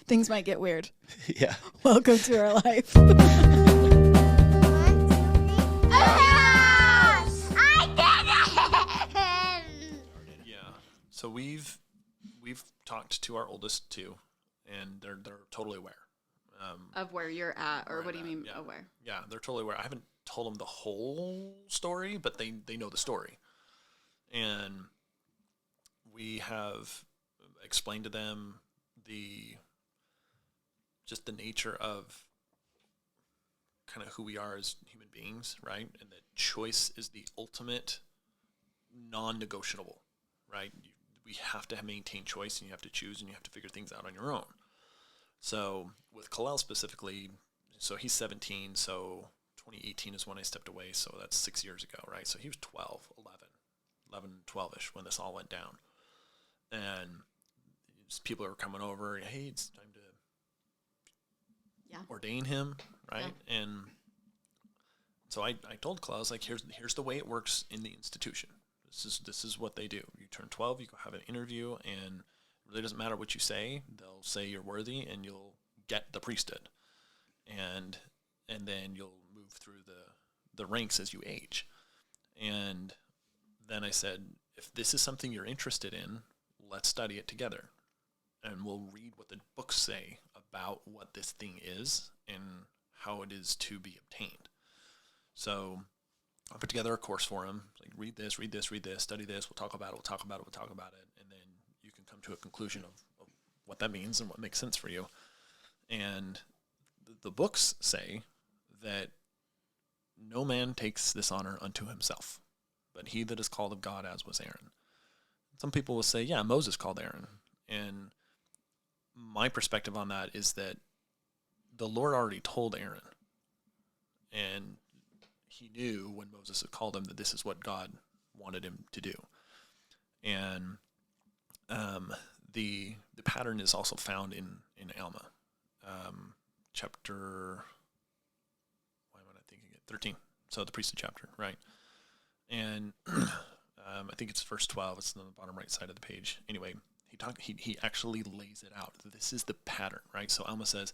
Things might get weird. Yeah. Welcome to our life. Yeah. So we've talked to our oldest two, and they're totally aware. Of where you're at, or Where what do I'm you at, mean yeah. aware? Yeah, they're totally aware. I haven't told them the whole story, but they know the story. And we have explained to them just the nature of kind of who we are as human beings, right? And that choice is the ultimate non-negotiable, right? We have to maintain choice, and you have to choose, and you have to figure things out on your own. So with Kalel specifically, so he's 17, so 2018 is when I stepped away, so that's 6 years ago, right? So he was 11, 12-ish when this all went down. And people are coming over, hey, it's time to ordain him, right? Yeah. And so I told Kalel, I was like, here's the way it works in the institution. This is what they do. You turn 12, you go have an interview, and it really doesn't matter what you say. They'll say you're worthy, and you'll get the priesthood. And then you'll move through the ranks as you age. And then I said, if this is something you're interested in, let's study it together. And we'll read what the books say about what this thing is and how it is to be obtained. So I put together a course for him. Like, read this, study this. We'll talk about it. And then you can come to a conclusion of what that means and what makes sense for you. And the books say that no man takes this honor unto himself, but he that is called of God, as was Aaron. Some people will say, yeah, Moses called Aaron. And my perspective on that is that the Lord already told Aaron. And he knew when Moses had called him that this is what God wanted him to do. And the pattern is also found in Alma, chapter, why am I not thinking it? 13. So the priesthood chapter, right? And I think it's verse 12. It's on the bottom right side of the page. Anyway, he actually lays it out. This is the pattern, right? So Alma says,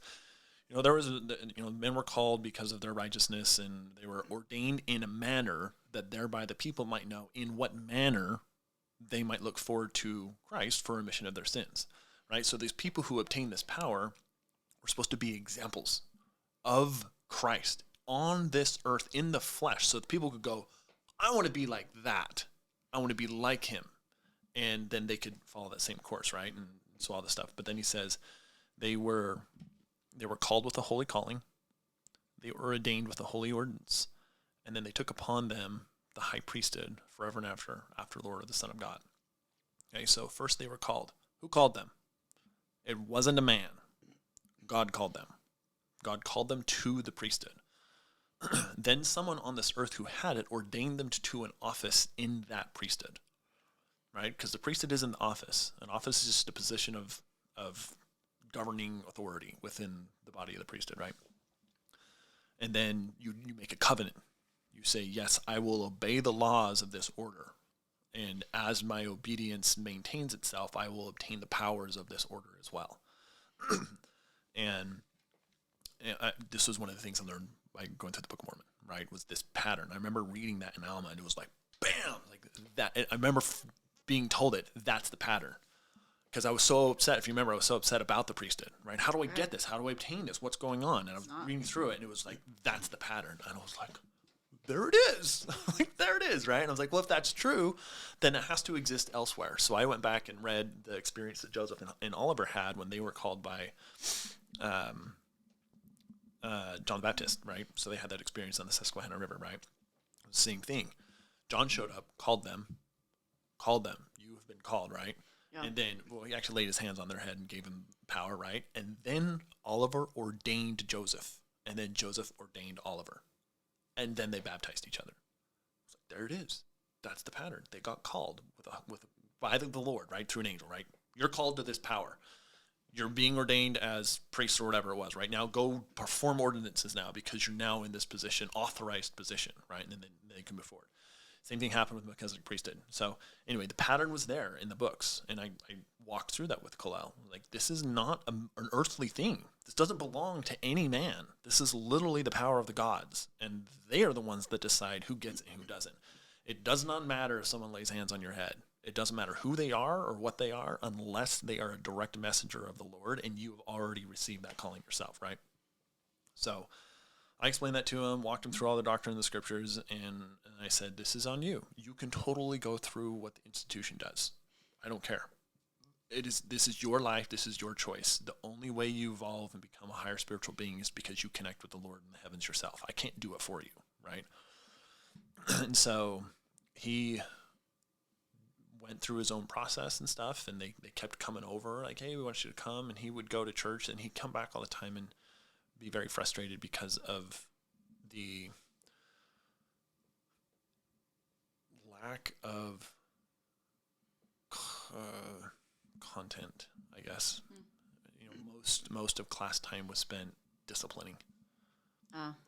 there was men were called because of their righteousness, and they were ordained in a manner that thereby the people might know in what manner they might look forward to Christ for remission of their sins, right? So these people who obtain this power were supposed to be examples of Christ on this earth in the flesh, so that people could go, I want to be like that. I want to be like him. And then they could follow that same course, right? And so all this stuff. But then he says they were called with a holy calling. They were ordained with a holy ordinance. And then they took upon them the high priesthood forever and after Lord of the Son of God. Okay, so first they were called. Who called them? It wasn't a man. God called them. God called them to the priesthood. Then someone on this earth who had it ordained them to an office in that priesthood, right? Because the priesthood isn't the office. An office is just a position of governing authority within the body of the priesthood, right? And then you make a covenant. You say, yes, I will obey the laws of this order. And as my obedience maintains itself, I will obtain the powers of this order as well. and this was one of the things I learned by going through the Book of Mormon, right, was this pattern. I remember reading that in Alma, and it was like, bam, like that. I remember being told that's the pattern. Because I was so upset, if you remember, I was so upset about the priesthood, right? How do I get this? How do I obtain this? What's going on? And I was reading through it, and it was like, that's the pattern. And I was like, there it is. Like, there it is, right? And I was like, well, if that's true, then it has to exist elsewhere. So I went back and read the experience that Joseph and Oliver had when they were called by John the Baptist, right? So they had that experience on the Susquehanna River, right? Same thing. John showed up, called them. You have been called, right? Yeah. And then, he actually laid his hands on their head and gave him power, right? And then Oliver ordained Joseph, and then Joseph ordained Oliver. And then they baptized each other. It's like, there it is. That's the pattern. They got called by the Lord, right? Through an angel, right? You're called to this power. You're being ordained as priest or whatever it was, right? Now go perform ordinances now because you're now in this position, authorized position, right? And then they can move forward. Same thing happened with Melchizedek priesthood. So anyway, the pattern was there in the books, and I walked through that with Kalel. Like, this is not an earthly thing. This doesn't belong to any man. This is literally the power of the gods, and they are the ones that decide who gets it and who doesn't. It does not matter if someone lays hands on your head. It doesn't matter who they are or what they are, unless they are a direct messenger of the Lord, and you have already received that calling yourself, right? So I explained that to him, walked him through all the doctrine of the scriptures, and I said, this is on you. You can totally go through what the institution does. I don't care. This is your life. This is your choice. The only way you evolve and become a higher spiritual being is because you connect with the Lord in the heavens yourself. I can't do it for you, right? And so he went through his own process and stuff, and they kept coming over, like, hey, we want you to come, and he would go to church, and he'd come back all the time and be very frustrated because of the lack of content, I guess. You know, most of class time was spent disciplining.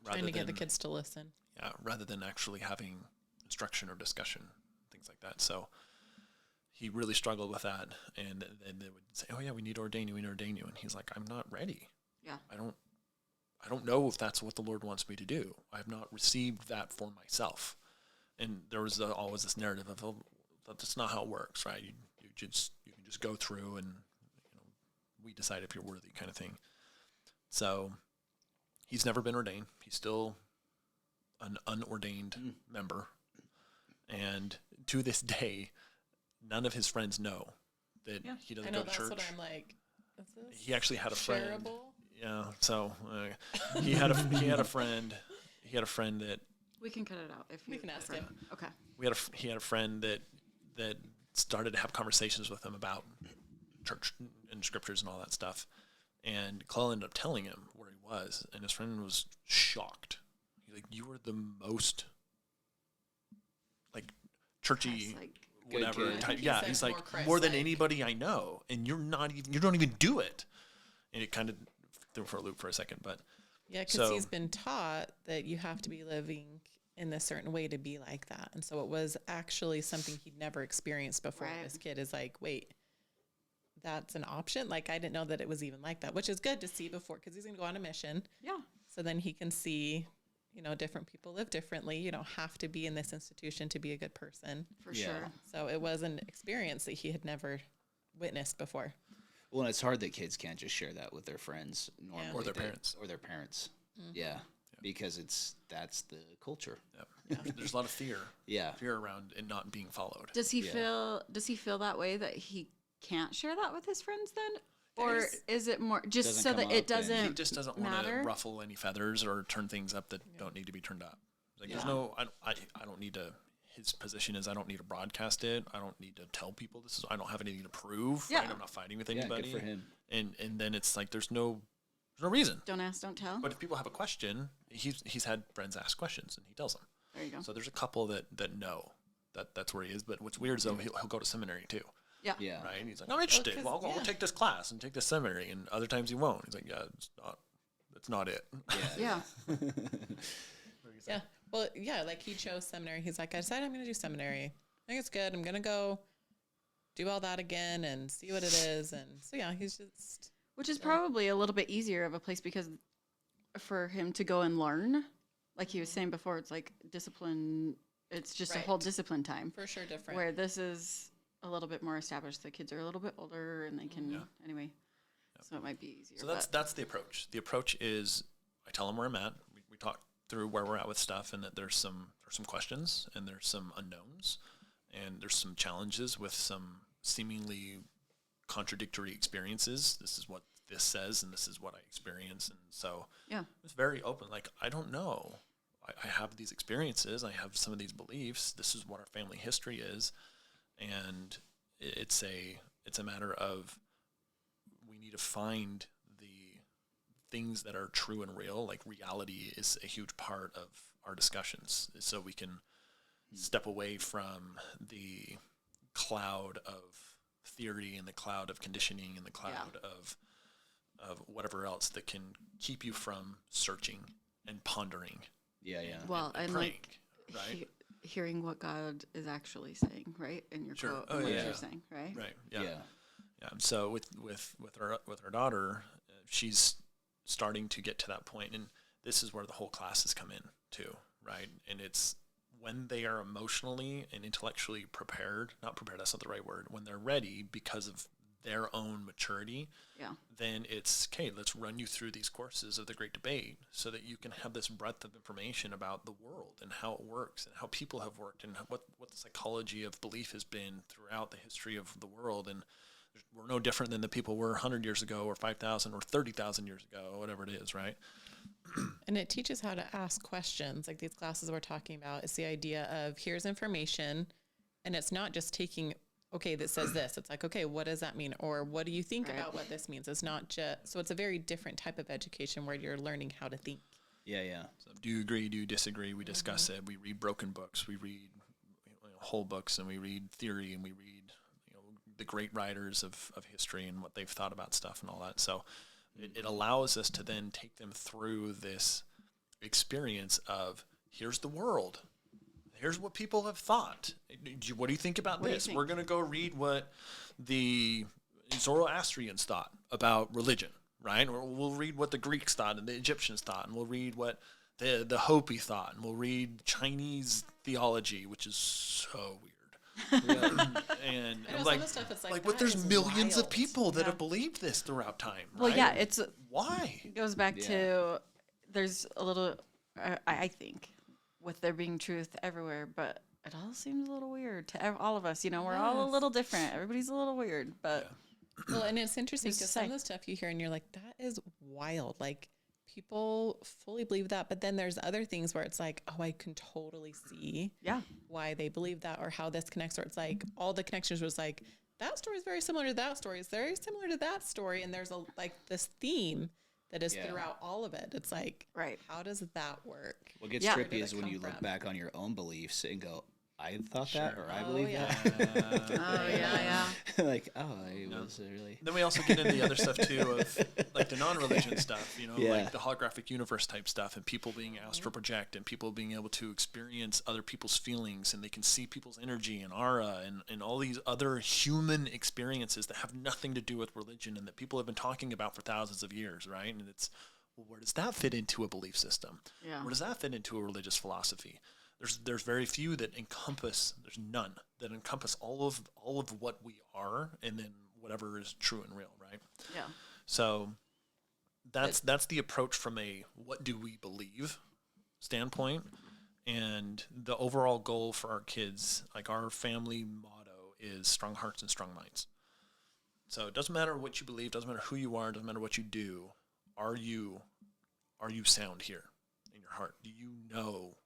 Trying to get the kids to listen. Yeah, rather than actually having instruction or discussion, things like that. So he really struggled with that, and then they would say, oh yeah, we need to ordain you, and he's like, I'm not ready. Yeah. I don't know if that's what the Lord wants me to do. I have not received that for myself. And there was always this narrative of, oh, that's not how it works, right? You can just go through, and we decide if you're worthy, kind of thing. So he's never been ordained. He's still an unordained member. And to this day, none of his friends know that he doesn't go to church. That's what I'm like. Is this he actually had a friend. shareable? Yeah. So he had a friend. He had a friend that we can cut it out if you can ask him. Okay. He had a friend that started to have conversations with him about church and scriptures and all that stuff. And Clell ended up telling him where he was, and his friend was shocked. He's like, "You were the most churchy, whatever type." Yeah, he's like, more than anybody I know, and you don't even do it. And it kind of threw for a loop for a second, but yeah, because he's been taught that you have to be living in a certain way to be like that, and so it was actually something he'd never experienced before. Right. This kid is like, wait, that's an option? Like, I didn't know that it was even like that, which is good to see before, because he's going to go on a mission. Yeah. So then he can see, different people live differently. You don't have to be in this institution to be a good person. For sure. So it was an experience that he had never witnessed before. Well, and it's hard that kids can't just share that with their friends normally. Or their parents. Or their parents. Mm-hmm. Yeah. Because that's the culture. Yep. Yeah. There's a lot of fear. Yeah. Fear around it not being followed. Does he feel that way, that he can't share that with his friends then? Or is it more just so that it doesn't He just doesn't want to ruffle any feathers or turn things up that don't need to be turned up. Like, there's no, I don't need to, his position is, I don't need to broadcast it. I don't need to tell people this is, I don't have anything to prove. Yeah. Right? I'm not fighting with anybody. Good for him. And then it's like, there's no reason. Don't ask, don't tell. But if people have a question, he's had friends ask questions, and he tells them. There you go. So there's a couple that know that's where he is. But what's weird is, though, he'll go to seminary too. Yeah. Right. And he's like, I'm interested. Well, I'll take this class and take this seminary. And other times he won't. He's like, yeah, that's not it. Yeah. Yeah. Well, yeah. Like, he chose seminary. He's like, I decided I'm going to do seminary. I think it's good. I'm going to go do all that again and see what it is. And so, yeah, he's just. Which is probably a little bit easier of a place, because for him to go and learn, like he was saying before, it's like discipline. It's just a whole discipline time. For sure different. Where this is a little bit more established. The kids are a little bit older, and they can, anyway. Yep. So it might be easier. So that's the approach. The approach is, I tell them where I'm at. We talk through where we're at with stuff, and that there's some questions, and there's some unknowns, and there's some challenges with some seemingly contradictory experiences. This is what this says, and this is what I experience. And so it's very open. Like, I don't know. I have these experiences. I have some of these beliefs. This is what our family history is. And it's a matter of, we need to find the things that are true and real. Like, reality is a huge part of our discussions, so we can step away from the cloud of theory and the cloud of conditioning and the cloud of whatever else that can keep you from searching and pondering. Yeah. Well, and praying, like, right? hearing what God is actually saying, right? In your Sure. quote, Oh, and what yeah. you're saying, right? Right. Yeah. Yeah. Yeah. So with our daughter, she's starting to get to that point, and this is where the whole classes come in too, right? And it's when they are emotionally and intellectually prepared, not prepared, that's not the right word, when they're ready because of their own maturity, then it's, okay, let's run you through these courses of the Great Debate so that you can have this breadth of information about the world and how it works and how people have worked and what the psychology of belief has been throughout the history of the world. And we're no different than the people were 100 years ago or 5,000 or 30,000 years ago, whatever it is, right? And it teaches how to ask questions. Like these classes we're talking about, it's the idea of here's information, and it's not just taking, okay, that says this. It's like, okay, what does that mean? Or what do you think about what this means? It's not just, so it's a very different type of education where you're learning how to think. Yeah, yeah. So do you agree? Do you disagree? We discuss it. We read broken books. We read whole books, and we read theory, and we read the great writers of history and what they've thought about stuff and all that. So it allows us to then take them through this experience of here's the world. Here's what people have thought. What do you think about this? We're going to go read what the Zoroastrians thought about religion, right? Or we'll read what the Greeks thought and the Egyptians thought, and we'll read what the Hopi thought, and we'll read Chinese theology, which is so weird. And I'm like, stuff, it's like but there's millions of people that have believed this throughout time. Well, right? yeah, it's why it goes back to there's a little, I think, with there being truth everywhere, but it all seems a little weird to all of us. We're all a little different. Everybody's a little weird, but well, and it's interesting because some of say. the stuff you hear and you're like, that is wild. Like people fully believe that, but then there's other things where it's like, oh, I can totally see why they believe that or how this connects. Or it's like all the connections was like, that story is very similar to that story. It's very similar to that story. And there's this theme that is throughout all of it. It's like, how does that work? What gets trippy is when you look back on your own beliefs and go, I thought that, or I believe that. Like, it was really. Then we also get into the other stuff too of like the non-religion stuff, like the holographic universe type stuff, and people being astral project, and people being able to experience other people's feelings, and they can see people's energy and aura, and all these other human experiences that have nothing to do with religion, and that people have been talking about for thousands of years, right? And it's, well, where does that fit into a belief system? Where does that fit into a religious philosophy? There's very few that encompass. There's none that encompass all of what we are, and then whatever is true and real, right? Yeah. So that's the approach from a what do we believe standpoint, and the overall goal for our kids, like our family motto is strong hearts and strong minds. So it doesn't matter what you believe, doesn't matter who you are, doesn't matter what you do. Are you sound here in your heart? Do you know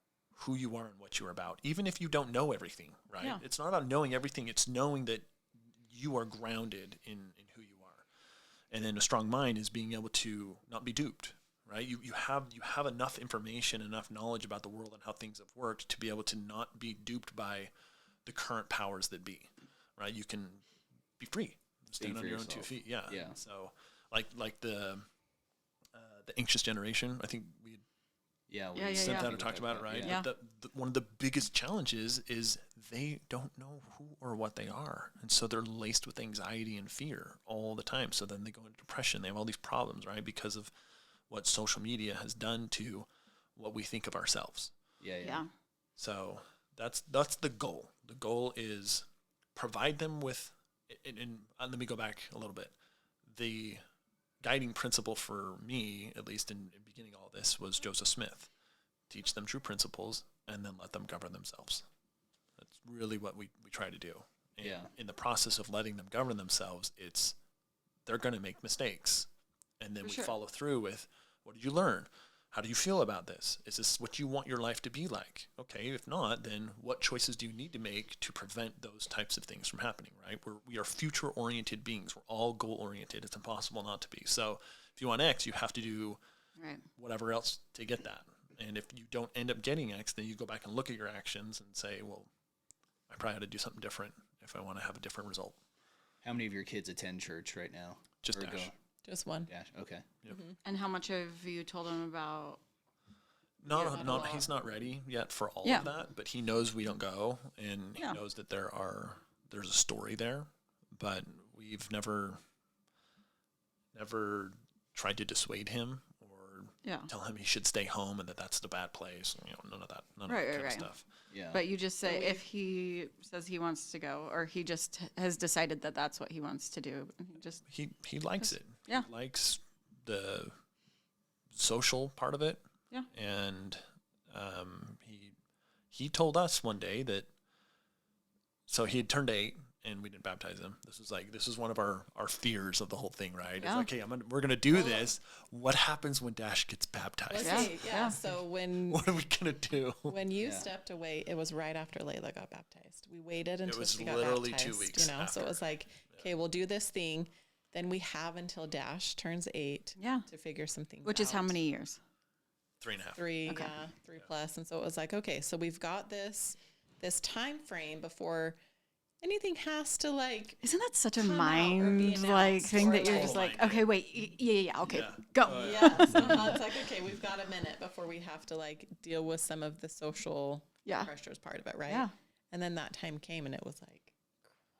who you are and what you're about, even if you don't know everything, right? Yeah. It's not about knowing everything. It's knowing that you are grounded in who you are. And then a strong mind is being able to not be duped, right? You have enough information, enough knowledge about the world and how things have worked to be able to not be duped by the current powers that be, right? You can be free, stand on your own 2 feet. Yeah. So like the anxious generation, I think we sent that or talked about it, right? Yeah. One of the biggest challenges is they don't know who or what they are. And so they're laced with anxiety and fear all the time. So then they go into depression. They have all these problems, right? Because of what social media has done to what we think of ourselves. Yeah. So that's the goal. The goal is provide them with, and let me go back a little bit. The guiding principle for me, at least in beginning all this, was Joseph Smith. Teach them true principles and then let them govern themselves. That's really what we try to do. And in the process of letting them govern themselves, they're going to make mistakes. And then we follow through with, what did you learn? How do you feel about this? Is this what you want your life to be like? Okay, if not, then what choices do you need to make to prevent those types of things from happening, right? We are future-oriented beings. We're all goal-oriented. It's impossible not to be. So if you want X, you have to do whatever else to get that. And if you don't end up getting X, then you go back and look at your actions and say, well, I probably had to do something different if I want to have a different result. How many of your kids attend church right now? Just Dash. Just one. Dash, okay. Yep. And how much have you told them about He's not ready yet for all Yeah. of that, but he knows we don't go, and he Yeah. knows that there's a story there, but we've never tried to dissuade him or Yeah. tell him he should stay home and that that's the bad place. None of that Right, kind right. of stuff. Yeah. But you just say if he says he wants to go, or he just has decided that that's what he wants to do. He likes it. Yeah. He likes the social part of it. Yeah. And he told us one day that, so he had turned 8 and we didn't baptize him. This was one of our fears of the whole thing, right? Yeah. It's like, hey, we're going to do this. What happens when Dash gets baptized? Yeah. So What are we going to do? when you stepped away, it was right after Layla got baptized. We waited until was she got literally baptized. 2 weeks So it after. was like, okay, we'll do this thing. Then we have until Dash turns 8 Yeah. to figure some things Which is how out. many years? 3.5. 3, Okay. 3 plus. And so it was like, okay, so we've got this time frame before anything has to like Isn't that such a come out or be mind like announced thing or, that you're like- just like, Total mind okay, wait, yeah, okay, Yeah. go. yeah. So it's like, okay, we've got a minute before we have to like deal with some of the social Yeah. pressures part of it, right? Yeah. And then that time came and it was like,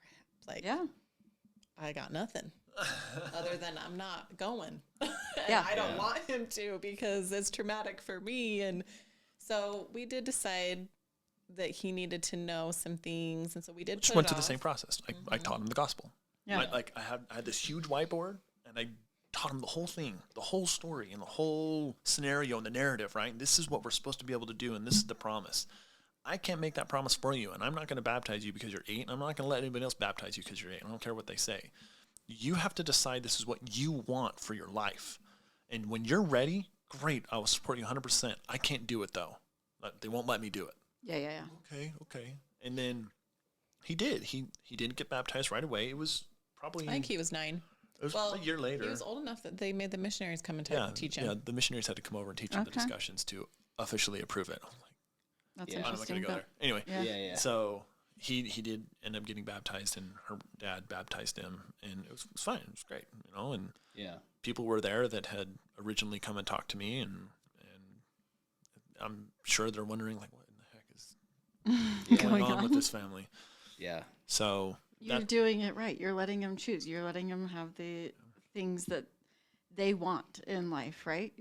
crap, like Yeah. I got nothing other than I'm not going. And Yeah. I don't want him to because it's traumatic for me. And so we did decide that he needed to know some things. And so we did Just put went it through the off. same process. I taught him the gospel. Yeah. I had this huge whiteboard, and I taught him the whole thing, the whole story, and the whole scenario and the narrative, right? And this is what we're supposed to be able to do, and this is the promise. I can't make that promise for you, and I'm not going to baptize you because you're 8, and I'm not going to let anybody else baptize you because you're 8. I don't care what they say. You have to decide this is what you want for your life. And when you're ready, great, I will support you 100%. I can't do it, though. They won't let me do it. Yeah. Okay. And then he did. He didn't get baptized right away. It was probably... I think he was 9. It was Well, a year later. He was old enough that they made the missionaries come and teach him. Yeah, the missionaries had to come over and teach him the Okay. discussions to officially approve it. I'm like, That's Yeah. I'm not interesting. going to go there. Anyway, Yeah. so he did end up getting baptized, and her dad baptized him, and it was fine. It was great, and Yeah. people were there that had originally come and talked to me, and I'm sure they're wondering, like, what in the heck is going on with this family? Yeah. So You're doing it right. You're letting them choose. You're letting them have the things that they want in life, right?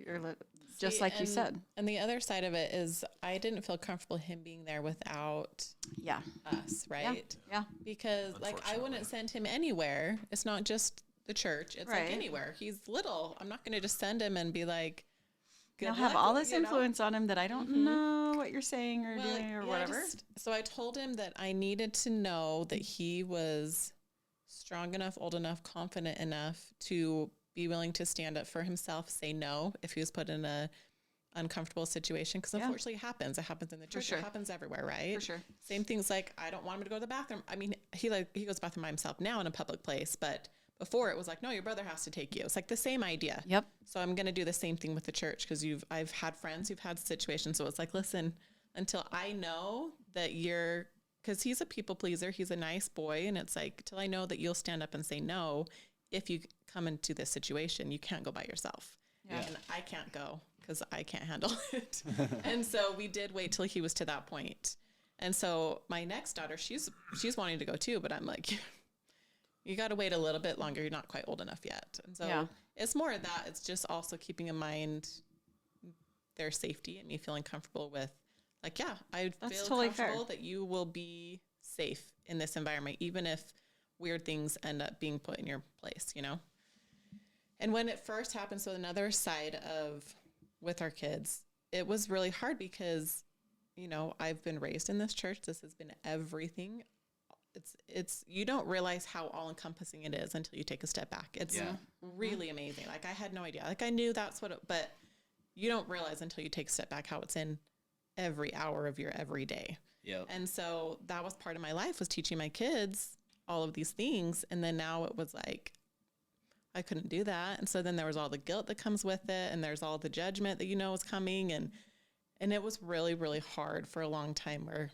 Just See, like you said. And the other side of it is I didn't feel comfortable him being there without Yeah. us, right? Yeah. Because like I wouldn't send him anywhere. It's not just the church. It's Right. like anywhere. He's little. I'm not going to just send him and be like, good You'll have luck, all this you know? influence on him that I don't know what you're saying or Well, doing or yeah, whatever. so I told him that I needed to know that he was strong enough, old enough, confident enough to be willing to stand up for himself, say no if he was put in a uncomfortable situation. Because unfortunately it happens. It happens in the church. sure. It happens everywhere, right? For sure. Same things like I don't want him to go to the bathroom. I mean, he goes to the bathroom by himself now in a public place, but before it was like, no, your brother has to take you. It's like the same idea. Yep. So I'm going to do the same thing with the church because I've had friends who've had situations. So it's like, listen, until I know that because he's a people pleaser, he's a nice boy. And it's like, till I know that you'll stand up and say no, if you come into this situation, you can't go by yourself. Yeah. And I can't go because I can't handle it. And so we did wait till he was to that point. And so my next daughter, she's wanting to go too, but I'm like, you got to wait a little bit longer. You're not quite old enough yet. And so it's more of that. It's just also keeping in mind their safety and me feeling comfortable with like, yeah, I That's feel totally comfortable fair. that you will be safe in this environment, even if weird things end up being put in your place, And when it first happened, so another side of with our kids, it was really hard because, I've been raised in this church. This has been everything. It's you don't realize how all encompassing it is until you take a step back. It's really amazing. Like I had no idea. Like I knew that's but you don't realize until you take a step back how it's in every hour of your every day. Yep. And so that was part of my life, was teaching my kids all of these things. And then now it was like, I couldn't do that. And so then there was all the guilt that comes with it. And there's all the judgment that is coming. And it was really, really hard for a long time where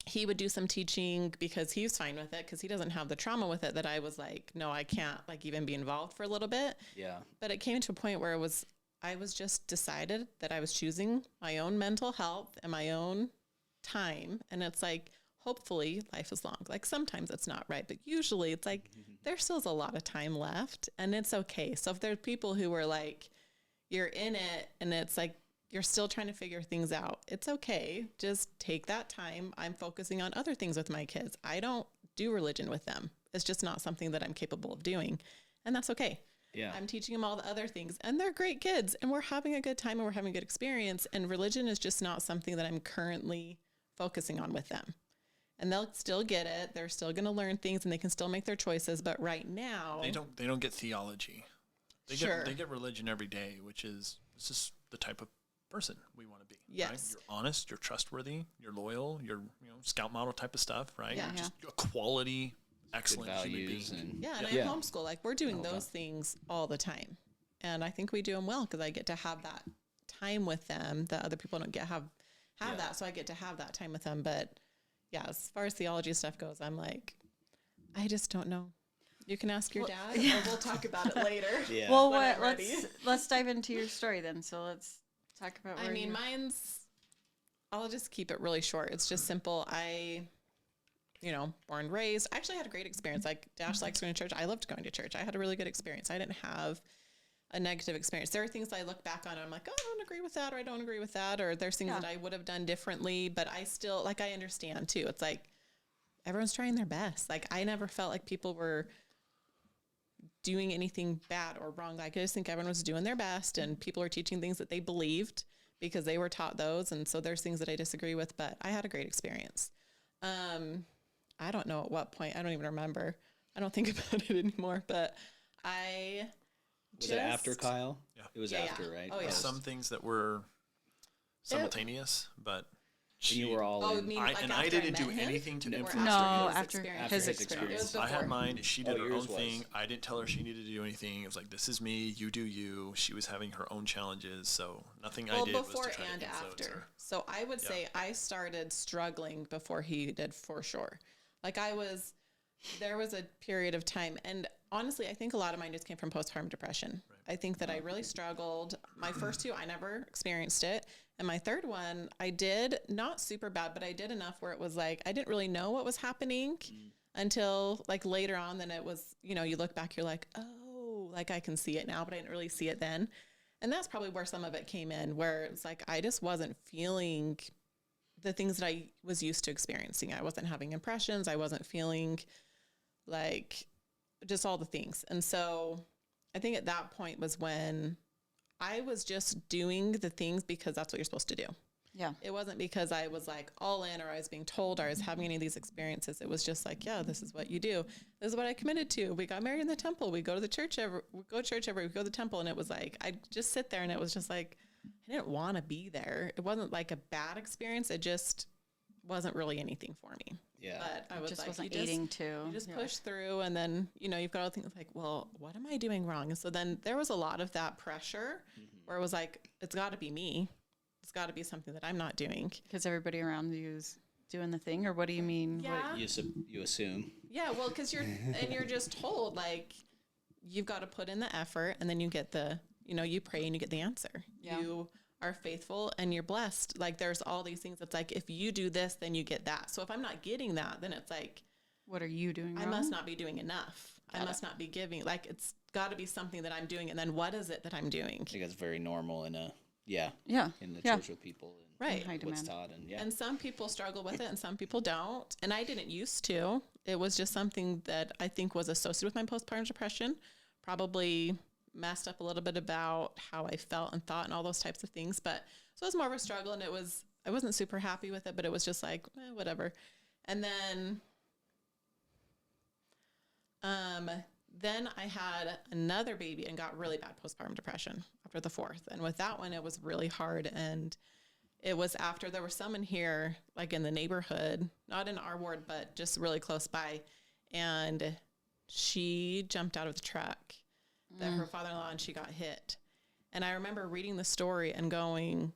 he would do some teaching because he was fine with it because he doesn't have the trauma with it that I was like, no, I can't like even be involved for a little bit. Yeah. But it came to a point where it was I was just decided that I was choosing my own mental health and my own time. And it's like, hopefully life is long. Like sometimes it's not right, but usually it's like, there still is a lot of time left and it's okay. So if there's people who are like, you're in it and it's like, you're still trying to figure things out, it's okay. Just take that time. I'm focusing on other things with my kids. I don't do religion with them. It's just not something that I'm capable of doing. And that's okay. Yeah. I'm teaching them all the other things and they're great kids and we're having a good time and we're having a good experience. And religion is just not something that I'm currently focusing on with them. And they'll still get it. They're still going to learn things and they can still make their choices. But right now they don't get theology. They get religion every day, which is this is the type of person we want to be. Yes. Right? You're honest, you're trustworthy, you're loyal, you're scout model type of stuff, right? Yeah. Just a quality, excellent human being. And I homeschool. Like we're doing those things all the time. And I think we do them well because I get to have that time with them that other people don't have that. So I get to have that time with them. But yeah, as far as theology stuff goes, I'm like, I just don't know. You can ask your dad or we'll talk about it later. Yeah. Well, let's dive into your story then. So let's talk about I'll just keep it really short. It's just simple. Born and raised. I actually had a great experience. Like Dash likes going to church. I loved going to church. I had a really good experience. I didn't have a negative experience. There are things I look back on and I'm like, oh, I don't agree with that, or I don't agree with that, or there's things that I would have done differently, but I still, like, I understand too. It's like, everyone's trying their best. Like, I never felt like people were doing anything bad or wrong. Like, I just think everyone was doing their best and people are teaching things that they believed because they were taught those. And so there's things that I disagree with, but I had a great experience. I don't know at what point, I don't even remember. I don't think about it anymore, but Was it after Kyle? Yeah. It was after, right? Oh, yeah. Some things that were simultaneous, but you were all in. I didn't do anything to influence No, her. after his experience. It was I had before. mine. She did her own yours was. thing. I didn't tell her she needed to do anything. It was like, this is me. You do you. She was having her own challenges, so nothing I did was before to try and to influence after. her. So I would say I started struggling before he did, for sure. Like there was a period of time, and honestly, I think a lot of mine just came from postpartum depression. Right. I think that I really struggled. My first two, I never experienced it. And my third one, I did not super bad, but I did enough where it was like, I didn't really know what was happening until like later on. Then it was, you look back, you're like, oh, like I can see it now, but I didn't really see it then. And that's probably where some of it came in, where it's like, I just wasn't feeling the things that I was used to experiencing. I wasn't having impressions. I wasn't feeling like just all the things. And so I think at that point was when I was just doing the things because that's what you're supposed to do. Yeah. It wasn't because I was like all in or I was being told or I was having any of these experiences. It was just like, yeah, this is what you do. This is what I committed to. We got married in the temple. We go to the church we go to the temple. And it was like, I just sit there and it was just like, I didn't want to be there. It wasn't like a bad experience. It just wasn't really anything for me. Yeah. But I was just like, wasn't you eating too. You just push through and then, you've got all things like, well, what am I doing wrong? And so then there was a lot of that pressure where it was like, it's got to be me. It's got to be something that I'm not doing. Because everybody around you is doing the thing, or what do you mean? Yeah. You assume. Yeah, well, because you're just told, like, you've got to put in the effort and then you get you pray and you get the answer. Yeah. You are faithful and you're blessed. Like, there's all these things. It's like, if you do this, then you get that. So if I'm not getting that, then it's like, what are you doing wrong? I must not be doing enough. I must not be giving. Like, it's got to be something that I'm doing. And then what is it that I'm doing? I think that's very normal in in the church with people. And Right. what's taught. And some people struggle with it and some people don't. And I didn't used to. It was just something that I think was associated with my postpartum depression. Probably messed up a little bit about how I felt and thought and all those types of things. But so it was more of a struggle and I wasn't super happy with it, but it was just like, whatever. And then I had another baby and got really bad postpartum depression after the fourth. And with that one, it was really hard. And it was after there was someone here, like in the neighborhood, not in our ward, but just really close by. And she jumped out of the truck that her father-in-law, and she got hit. And I remember reading the story and going,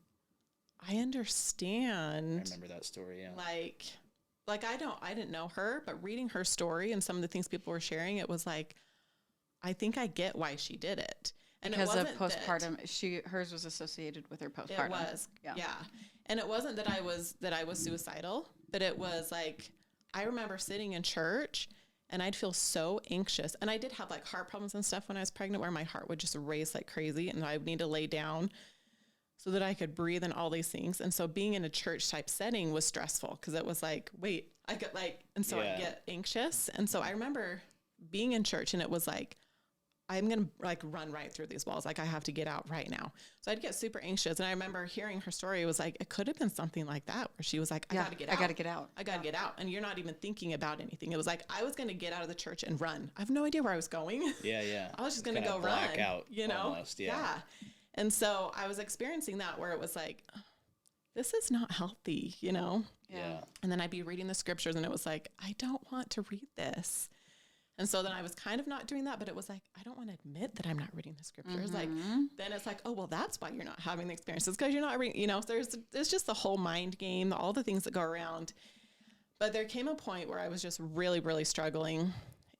I understand. I remember that story, yeah. Like I didn't know her, but reading her story and some of the things people were sharing, it was like, I think I get why she did it. And because it of wasn't postpartum, hers was associated with her postpartum. It was, yeah. And it wasn't that I was suicidal, but it was like, I remember sitting in church and I'd feel so anxious. And I did have like heart problems and stuff when I was pregnant, where my heart would just race like crazy and I would need to lay down so that I could breathe and all these things. And so being in a church type setting was stressful, because it was like, wait, I get like, and so I get anxious. And so I remember being in church and it was like, I'm going to like run right through these walls. Like I have to get out right now. So I'd get super anxious. And I remember hearing her story. It was like, it could have been something like that, where she was like, I got to get out. I got to get out. I got to get out. And you're not even thinking about anything. It was like, I was going to get out of the church and run. I have no idea where I was going. Yeah. I was just going to go run, out, you know? almost, yeah. And so I was experiencing that, where it was like, this is not healthy, you know? Yeah. And then I'd be reading the scriptures and it was like, I don't want to read this. And so then I was kind of not doing that, but it was like, I don't want to admit that I'm not reading the scriptures. Like, then it's like, oh, well, that's why you're not having the experiences, because you're not reading, you know, there's just the whole mind game, all the things that go around. But there came a point where I was just really, really struggling.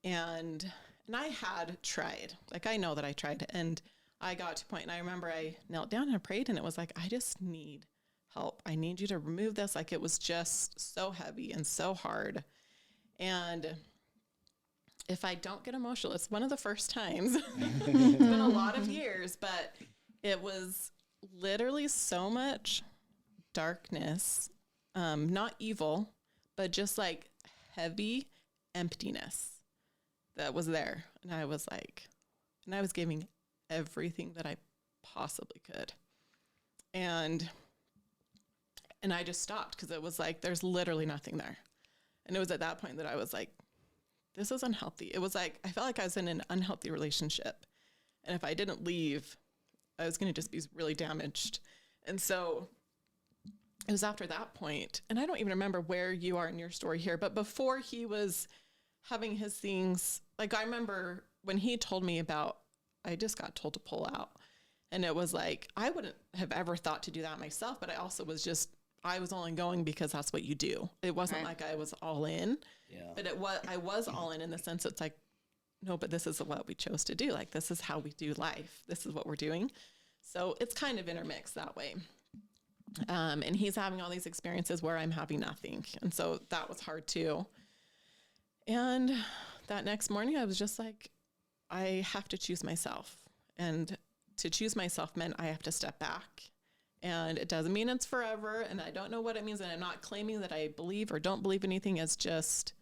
And I had tried, like, I know that I tried, and I got to a point, and I remember I knelt down and I prayed, and it was like, I just need help. I need you to remove this. Like, it was just so heavy and so hard. And if I don't get emotional, it's one of the first times. It's been a lot of years, but it was literally so much darkness, not evil, but just like heavy emptiness that was there. And I was like, and I was giving everything that I possibly could. And I just stopped, because it was like, there's literally nothing there. And it was at that point that I was like, this is unhealthy. It was like, I felt like I was in an unhealthy relationship. And if I didn't leave, I was going to just be really damaged. And so it was after that point, and I don't even remember where you are in your story here, but before he was having his things, like I remember when he told me about, I just got told to pull out. And it was like, I wouldn't have ever thought to do that myself, but I also was just, I was only going because that's what you do. It wasn't like I was all in. Yeah. But I was all in the sense it's like, no, but this is what we chose to do. Like, this is how we do life. This is what we're doing. So it's kind of intermixed that way. And he's having all these experiences where I'm having nothing. And so that was hard too. And that next morning I was just like, I have to choose myself. And to choose myself meant I have to step back. And it doesn't mean it's forever. And I don't know what it means. And I'm not claiming that I believe or don't believe anything. It's just,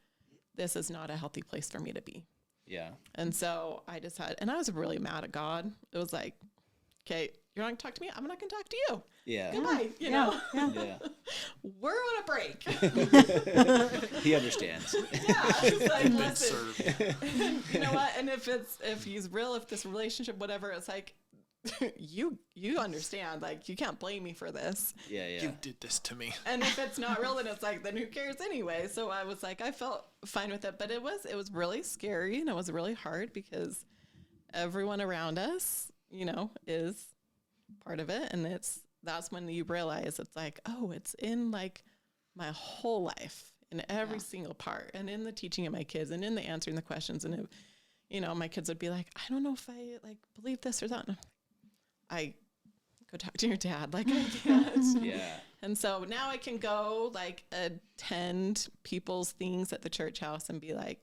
this is not a healthy place for me to be. Yeah. And so I just had, and I was really mad at God. It was like, okay, you're not going to talk to me. I'm not going to talk to you. Yeah. Goodbye. You know? Yeah. We're on a break. He understands. Yeah. It's like, listen, you know what? And if he's real, if this relationship, whatever, it's like, you understand, like, you can't blame me for this. Yeah. You did this to me. And if it's not real, then it's like, then who cares anyway? So I was like, I felt fine with it, but it was really scary, and it was really hard, because everyone around us, you know, is part of it. And that's when you realize it's like, oh, it's in like my whole life, in every single part, and in the teaching of my kids, and in the answering the questions. And you know, my kids would be like, I don't know if I like believe this or that. And I go talk to your dad. Like, I can't. Yeah. And so now I can go like attend people's things at the church house and be like,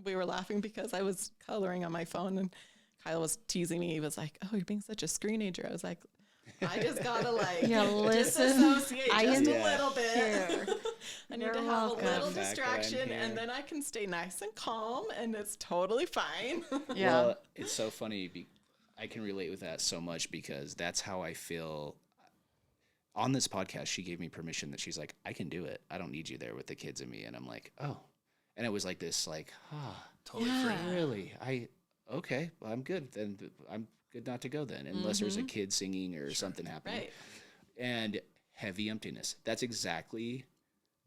we were laughing because I was coloring on my phone, and Kyle was teasing me. He was like, oh, you're being such a screenager. I was like, I just gotta like disassociate just a little bit. I need to have a little distraction, and then I can stay nice and calm, and it's totally fine. Yeah. Well, it's so funny. I can relate with that so much, because that's how I feel. On this podcast, she gave me permission that she's like, I can do it. I don't need you there with the kids and me. And I'm like, oh. And it was like this, like, totally free. Really? Okay, well, I'm good. Then I'm good not to go then, unless there's a kid singing or something happening. Right. And heavy emptiness. That's exactly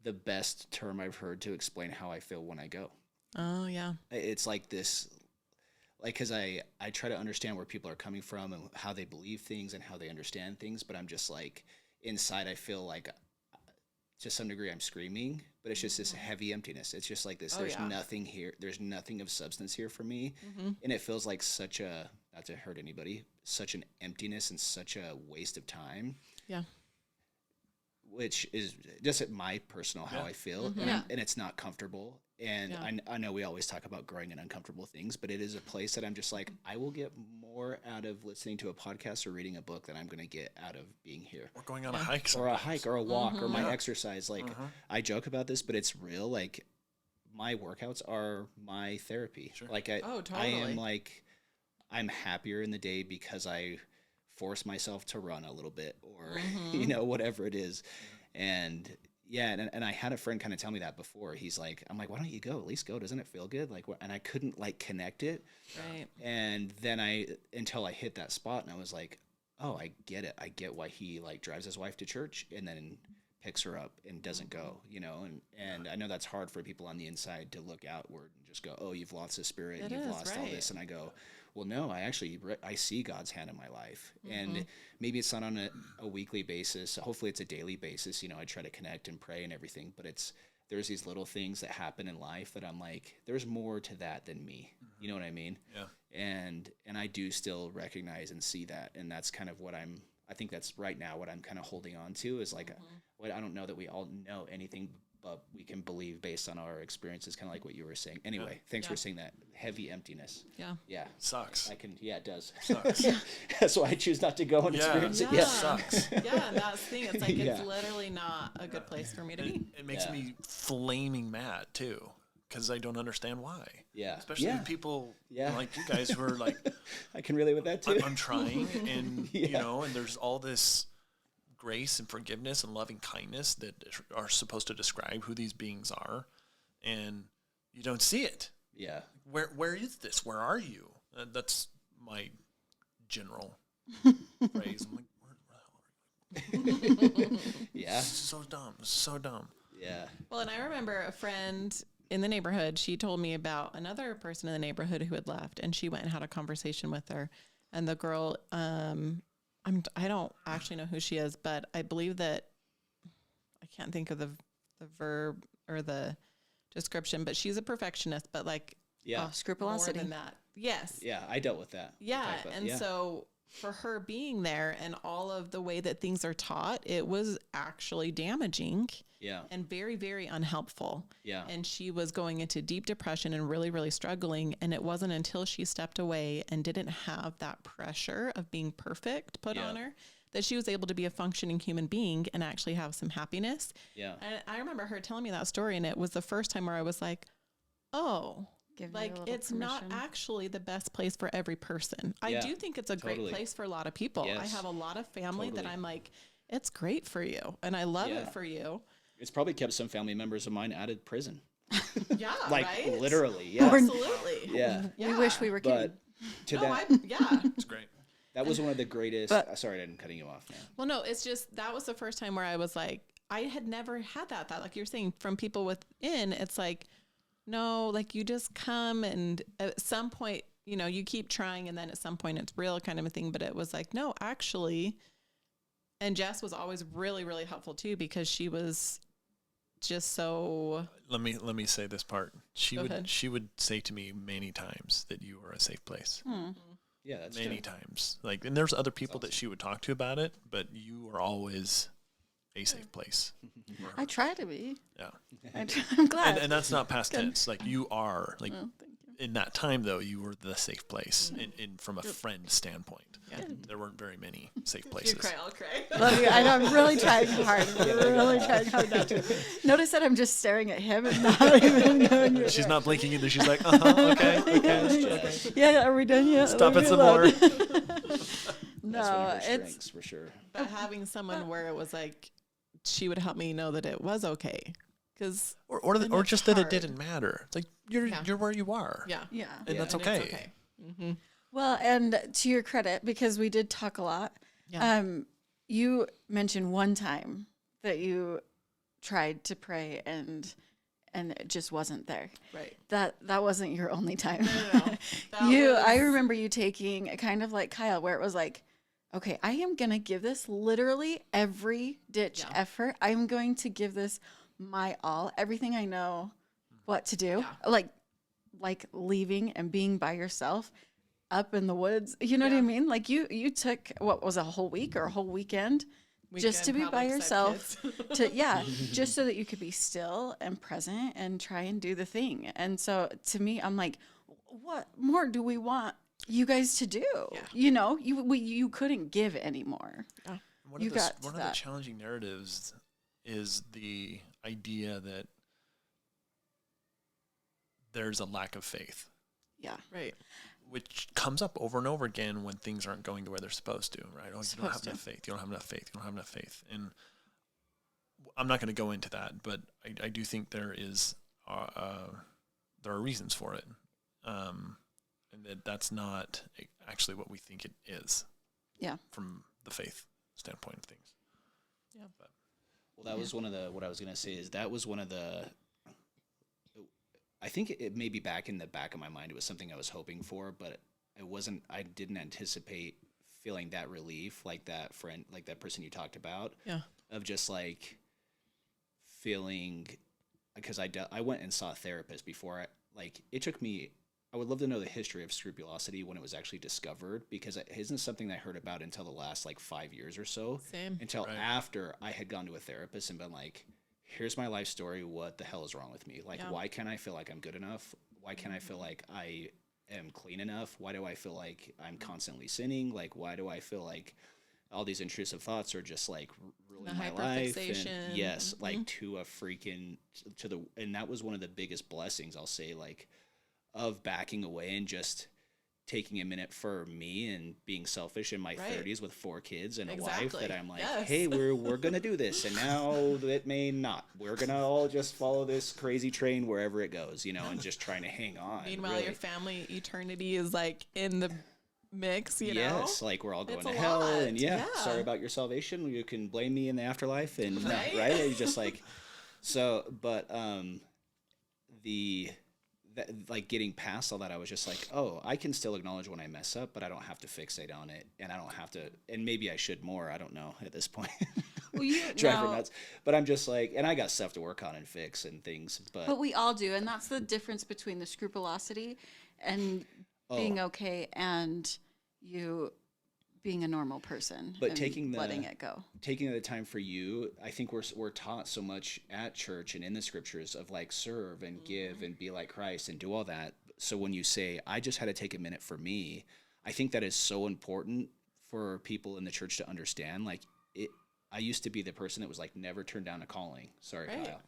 the best term I've heard to explain how I feel when I go. Oh, yeah. It's like this, like, because I try to understand where people are coming from and how they believe things and how they understand things, but I'm just like, inside I feel like, to some degree, I'm screaming, but it's just this heavy emptiness. It's just like this, there's nothing here. There's nothing of substance here for me. And it feels like such a, not to hurt anybody, such an emptiness and such a waste of time. Yeah. Which is just my personal how I feel, and it's not comfortable. And I know we always talk about growing in uncomfortable things, but it is a place that I'm just like, I will get more out of listening to a podcast or reading a book than I'm going to get out of being here. Or going on a hike. Or a hike or a walk or my exercise. Like, I joke about this, but it's real. Like, my workouts are my therapy. Sure. Like, I am like, I'm happier in the day because I force myself to run a little bit or, you know, whatever it is. And and I had a friend kind of tell me that before. He's like, I'm like, why don't you go? At least go. Doesn't it feel good? Like, and I couldn't like connect it. Right. And then until I hit that spot and I was like, oh, I get it. I get why he like drives his wife to church and then picks her up and doesn't go, you know? And I know that's hard for people on the inside to look outward and just go, oh, you've lost the spirit and you've lost all this. And I go, well, no, I see God's hand in my life. And maybe it's not on a weekly basis. Hopefully it's a daily basis. You know, I try to connect and pray and everything, but there's these little things that happen in life that I'm like, there's more to that than me. You know what I mean? Yeah. And I do still recognize and see that. And that's kind of what I think that's right now what I'm kind of holding on to is like, I don't know that we all know anything, but we can believe based on our experiences, kind of like what you were saying. Anyway, thanks for saying that. Heavy emptiness. Yeah. Yeah. Sucks. It does. Sucks. That's why I choose not to go and experience it. Yeah. Sucks. Yeah, and that's the thing. It's like, it's literally not a good place for me to be. It makes me flaming mad, too, because I don't understand why. Yeah. Especially people like you guys who are like... I can relate with that, too. I'm trying, and, you know, and there's all this grace and forgiveness and loving kindness that are supposed to describe who these beings are, and you don't see it. Yeah. Where is this? Where are you? That's my general phrase. I'm like, where the hell are you? Yeah. So dumb. Yeah. Well, and I remember a friend in the neighborhood, she told me about another person in the neighborhood who had left, and she went and had a conversation with her, and the girl, I don't actually know who she is, but I believe that I can't think of the verb or the description, but she's a perfectionist, but like scrupulosity. More than that. Yes. Yeah, I dealt with that. Yeah, and so for her being there and all of the way that things are taught, it was actually damaging. Yeah. And very, very unhelpful. Yeah. And she was going into deep depression and really, really struggling. And it wasn't until she stepped away and didn't have that pressure of being perfect put on her that she was able to be a functioning human being and actually have some happiness. Yeah. And I remember her telling me that story, and it was the first time where I was like, oh, like it's not actually the best place for every person. I do think it's a great place for a lot of people. Yes. I have a lot of family that I'm like, it's great for you. And I love it for you. It's probably kept some family members of mine out of prison. Yeah, like right? Literally. Yeah. Absolutely. Yeah. We wish we were kidding. It's great. That was one of the greatest. Sorry, I'm cutting you off now. Well, no, it's just that was the first time where I was like, I had never had that like you're saying from people within. It's like, no, like you just come and at some point, you know, you keep trying and then at some point it's real kind of a thing. But it was like, no, actually. And Jess was always really, really helpful too, because she was just so. Let me say this part. She would say to me many times that you were a safe place. Yeah, that's many times. Like, and there's other people that she would talk to about it, but you were always a safe place. I try to be. Yeah. I'm glad. And that's not past tense. Like you are. Like in that time, though, you were the safe place in from a friend standpoint. Yeah. There weren't very many safe places. You cry, I'll cry. Love you. I know, I'm really trying hard. Really trying hard not to. Notice that I'm just staring at him and not even going. She's not blinking either. She's like, okay. Yeah, are we done yet? Stop it some more. No, it's for sure. But having someone where it was like, she would help me know that it was okay. Cause or just that it didn't matter. It's like you're where you are. Yeah. Yeah. And that's okay. It's okay. Mm-hmm. Well, and to your credit, because we did talk a lot, you mentioned one time that you tried to pray and it just wasn't there. Right. That wasn't your only time. No. I remember you taking kind of like Kyle, where it was like, okay, I am going to give this literally every ditch effort. I'm going to give this my all, everything I know what to do. Like leaving and being by yourself. up in the woods. You know what I mean? Like you took what was a whole week or a whole weekend just to be by yourself just so that you could be still and present and try and do the thing. And so to me, I'm like, what more do we want you guys to do? Yeah. You know, you couldn't give anymore. Yeah. One of the challenging narratives is the idea that there's a lack of faith. Yeah. Right. Which comes up over and over again when things aren't going the way they're supposed to, right? Oh, you don't have enough faith. You don't have enough faith. You don't have enough faith. And I'm not going to go into that, but I do think there are reasons for it. And that's not actually what we think it is. Yeah. From the faith standpoint of things. Yeah. But, well, that was what I was going to say is that was one of the, I think it may be back in the back of my mind. It was something I was hoping for, but I didn't anticipate feeling that relief, like that friend, like that person you talked about. Yeah. Of just like feeling, because I went and saw a therapist before. It took me, I would love to know the history of scrupulosity when it was actually discovered, because it isn't something I heard about until the last 5 years or so. Same. Until after I had gone to a therapist and been like, here's my life story. What the hell is wrong with me? Why can't I feel like I'm good enough? Why can't I feel like I am clean enough? Why do I feel like I'm constantly sinning? Why do I feel like all these intrusive thoughts are just ruining my life? And yes, to a freaking, and that was one of the biggest blessings, I'll say, of backing away and just taking a minute for me and being selfish in my 30s with 4 kids and a wife, that I'm like, hey, we're going to do this. And now it may not. We're going to all just follow this crazy train wherever it goes, and just trying to hang on. Meanwhile, your family eternity is in the mix, you know? Yes, we're all going to hell. And sorry about your salvation. You can blame me in the afterlife. And right? It's just so, but getting past all that, I was just like, oh, I can still acknowledge when I mess up, but I don't have to fixate on it, and I don't have to, and maybe I should more, I don't know at this point. Well, drive her nuts. But I'm just and I got stuff to work on and fix and things, but we all do, and that's the difference between the scrupulosity and being okay and you being a normal person, but letting it go, taking the time for you. I think we're taught so much at church and in the scriptures of serve and give and be like Christ and do all that. So when you say, I just had to take a minute for me, I think that is so important for people in the church to understand. I used to be the person that was never turn down a calling. Sorry, Kyle.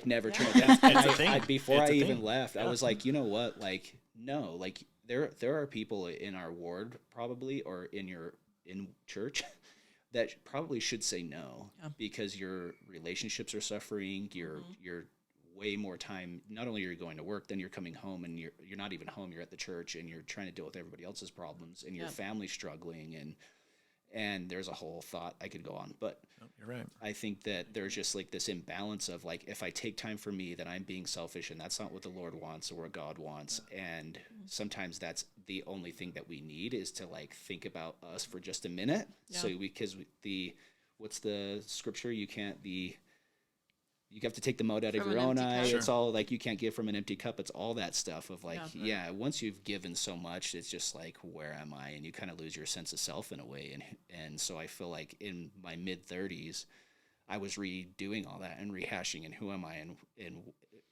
Never turn it down. Before I even left, I was like, you know what? No, there are people in our ward probably, or in church, that probably should say no, because your relationships are suffering. You're way more time. Not only are you going to work, then you're coming home, and you're not even home. You're at the church, and you're trying to deal with everybody else's problems, and your family's struggling, and there's a whole thought I could go on, but you're right. I think that there's just this imbalance of if I take time for me, then I'm being selfish, and that's not what the Lord wants or what God wants. And sometimes that's the only thing that we need, is to think about us for just a minute. Yeah. So what's the scripture? You have to take the mote out of your own eye. Sure. It's all you can't give from an empty cup. It's all that stuff of once you've given so much, it's just where am I? And you kind of lose your sense of self in a way. And so I feel in my mid-30s, I was redoing all that and rehashing and who am I?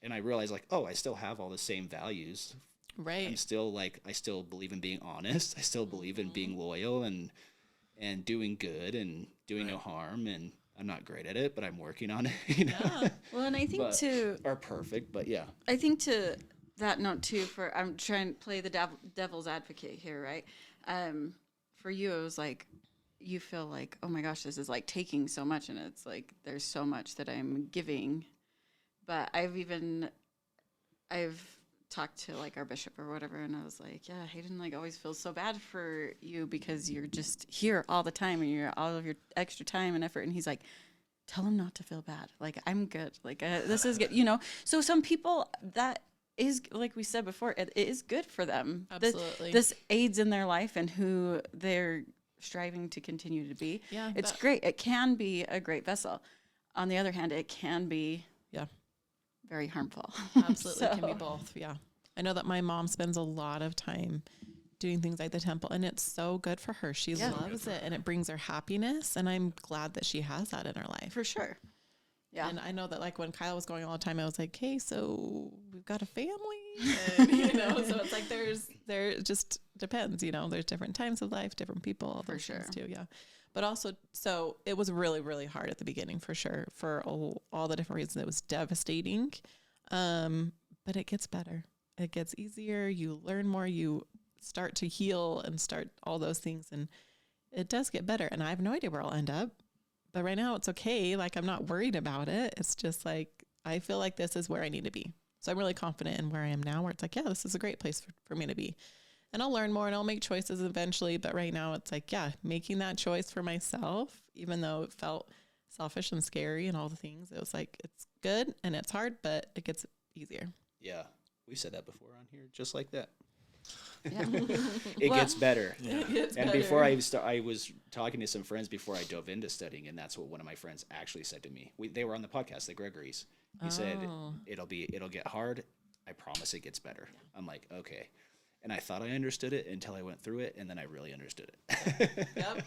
And I realized I still have all the same values. Right. I'm still I still believe in being honest. I still believe in being loyal and doing good and doing no harm, and I'm not great at it, but I'm working on it. Yeah. Well, and I think are perfect, but yeah. I think to that note too, I'm trying to play the devil's advocate here, right? For you, it was you feel oh my gosh, this is taking so much, and it's there's so much that I'm giving. But I've talked to our bishop or whatever, and I was yeah, Hayden always feels so bad for you because you're just here all the time and you're all of your extra time and effort, and he's tell him not to feel bad, I'm good, this is good, so some people, that is, we said before, it is good for them. Absolutely. This aids in their life and who they're striving to continue to be. Yeah, it's great. It can be a great vessel. On the other hand, it can be very harmful. Absolutely. It can be both. Yeah. I know that my mom spends a lot of time doing things like the temple, and it's so good for her. She loves it, and it brings her happiness, and I'm glad that she has that in her life. For sure. Yeah. And I know that like when Kyle was going all the time, I was like, okay, so we've got a family, and, you know, so it's like there just depends, you know, there's different times of life, different people, all those things too. Yeah. But also, so it was really, really hard at the beginning for sure, for all the different reasons. It was devastating. But it gets better. It gets easier. You learn more, you start to heal and start all those things. And it does get better. And I have no idea where I'll end up. But right now it's okay. Like, I'm not worried about it. It's just like, I feel like this is where I need to be. So I'm really confident in where I am now, where it's like, yeah, this is a great place for me to be. And I'll learn more and I'll make choices eventually. But right now it's like, yeah, making that choice for myself, even though it felt selfish and scary and all the things, it was like, it's good and it's hard, but it gets easier. Yeah. We said that before on here, just like that. Yeah. It gets better. Yeah. It gets And better. before I was talking to some friends before I dove into studying, and that's what one of my friends actually said to me. They were on the podcast, the Gregory's. He said, it'll get hard. I promise it gets better. I'm like, okay. And I thought I understood it until I went through it, and then I really understood it. Yep.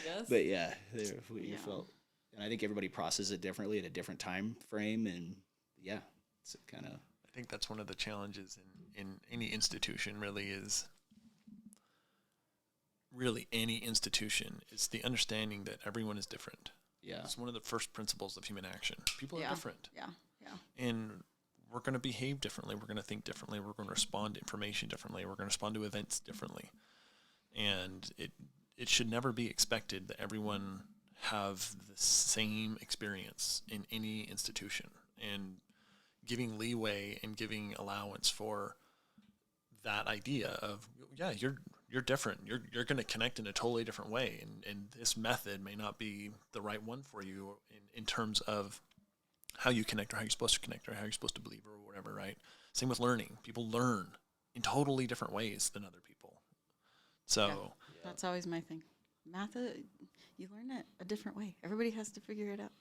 Yes. But yeah, you felt, and I think everybody processes it differently at a different time frame, and yeah, it's kind of. I think that's one of the challenges in any institution really any institution is the understanding that everyone is different. Yeah. It's one of the first principles of human action. People are different. Yeah. And we're going to behave differently. We're going to think differently. We're going to respond to information differently. We're going to respond to events differently. And it should never be expected that everyone have the same experience in any institution. And giving leeway and giving allowance for that idea of, yeah, you're different. You're going to connect in a totally different way. And this method may not be the right one for you in terms of how you connect or how you're supposed to connect or how you're supposed to believe or whatever, right? Same with learning. People learn in totally different ways than other people. So That's always my thing. Math, you learn it a different way. Everybody has to figure it out.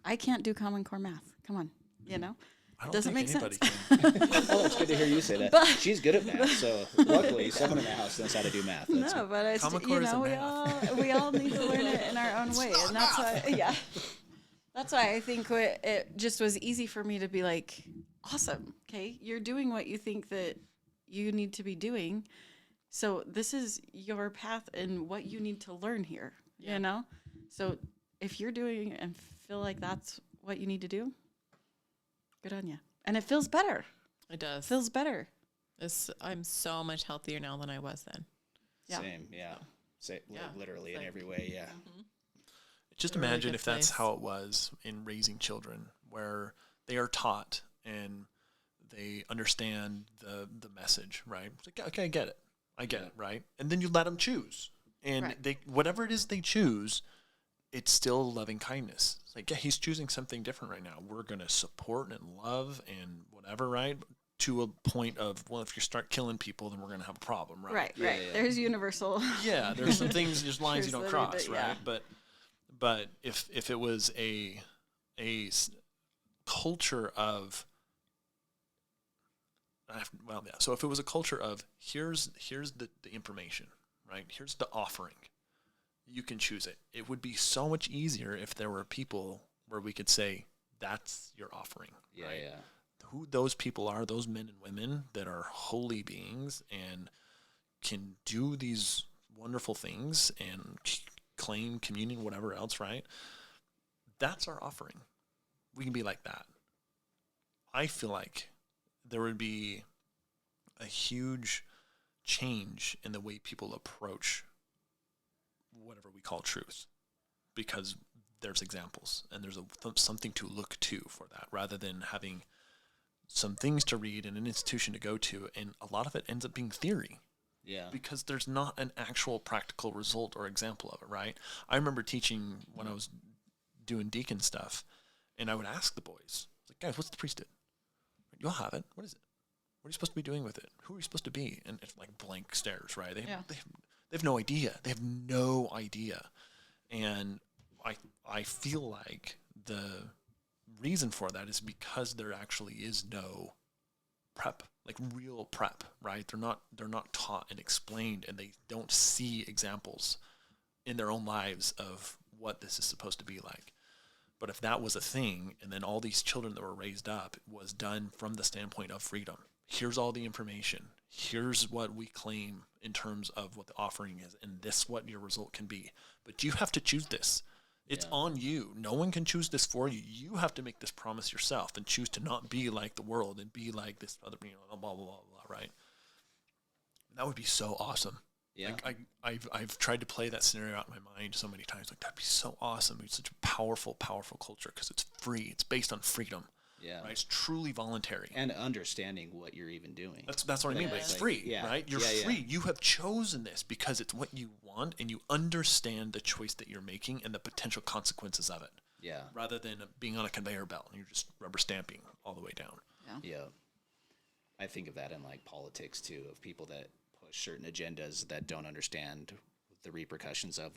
I can't do Common Core math. Come on, you know? I don't Doesn't think make anybody sense. can. Well, it's good to hear you say that. She's good at math, so luckily someone in the house knows how to do math. That's No, but it's, Common Core you know, isn't we all need to learn it in our own way. And that's why, that's why I think it just was easy for me to be like, awesome. Okay. You're doing what you think that you need to be doing. So this is your path and what you need to learn here, you know? So if you're doing and feel like that's what you need to do, good on you. And it feels better. It does. Feels better. I'm so much healthier now than I was then. Yeah. Same, yeah. Literally in Same. every way, yeah. Just a really imagine good if that's place. how it was in raising children, where they are taught and they understand the message, right? It's like, okay, I get it, right? And then you let them choose. And Right. they whatever it is they choose, it's still loving kindness. It's like, yeah, he's choosing something different right now. We're going to support and love and whatever, right? To a point of, well, if you start killing people, then we're going to have a problem, right? Right. Yeah, yeah. There's universal. Yeah, there's some things, there's lines you don't Truths that are cross, a bit- right? But if it was a culture of, so if it was a culture of here's the information, right? Here's the offering. You can choose it. It would be so much easier if there were people where we could say, that's your offering, Yeah, right? yeah. Who those people are, those men and women that are holy beings and can do these wonderful things and claim communion, whatever else, right? That's our offering. We can be like that. I feel like there would be a huge change in the way people approach whatever we call truth, because there's examples and there's something to look to for that, rather than having some things to read and an institution to go to, and a lot of it ends up being theory. Yeah. Because there's not an actual practical result or example of it, right? I remember teaching when I was doing deacon stuff, and I would ask the boys, like, guys, what's the priesthood? You'll have it. What is it? What are you supposed to be doing with it? Who are you supposed to be? And it's like blank stares, right? They have no idea. They have no idea. And I feel like the reason for that is because there actually is no prep. like real prep, right? They're not taught and explained, and they don't see examples in their own lives of what this is supposed to be like. But if that was a thing, and then all these children that were raised up was done from the standpoint of freedom, here's all the information, here's what we claim in terms of what the offering is, and this what your result can be. But you have to choose this. It's on you. No one can choose this for you. You have to make this promise yourself and choose to not be like the world and be like this other, blah, blah, blah, blah, right? That would be so awesome. Yeah. Like I've tried to play that scenario out in my mind so many times. Like, that'd be so awesome. It's such a powerful, powerful culture because it's free. It's based on freedom. Yeah. Right? It's truly voluntary. And understanding what you're even doing. That's what I mean. But it's free, right? You're free. You have chosen this because it's what you want, and you understand the choice that you're making and the potential consequences of it. Yeah. Rather than being on a conveyor belt and you're just rubber stamping all the way down. Yeah. I think of that in like politics too, of people that push certain agendas that don't understand the repercussions of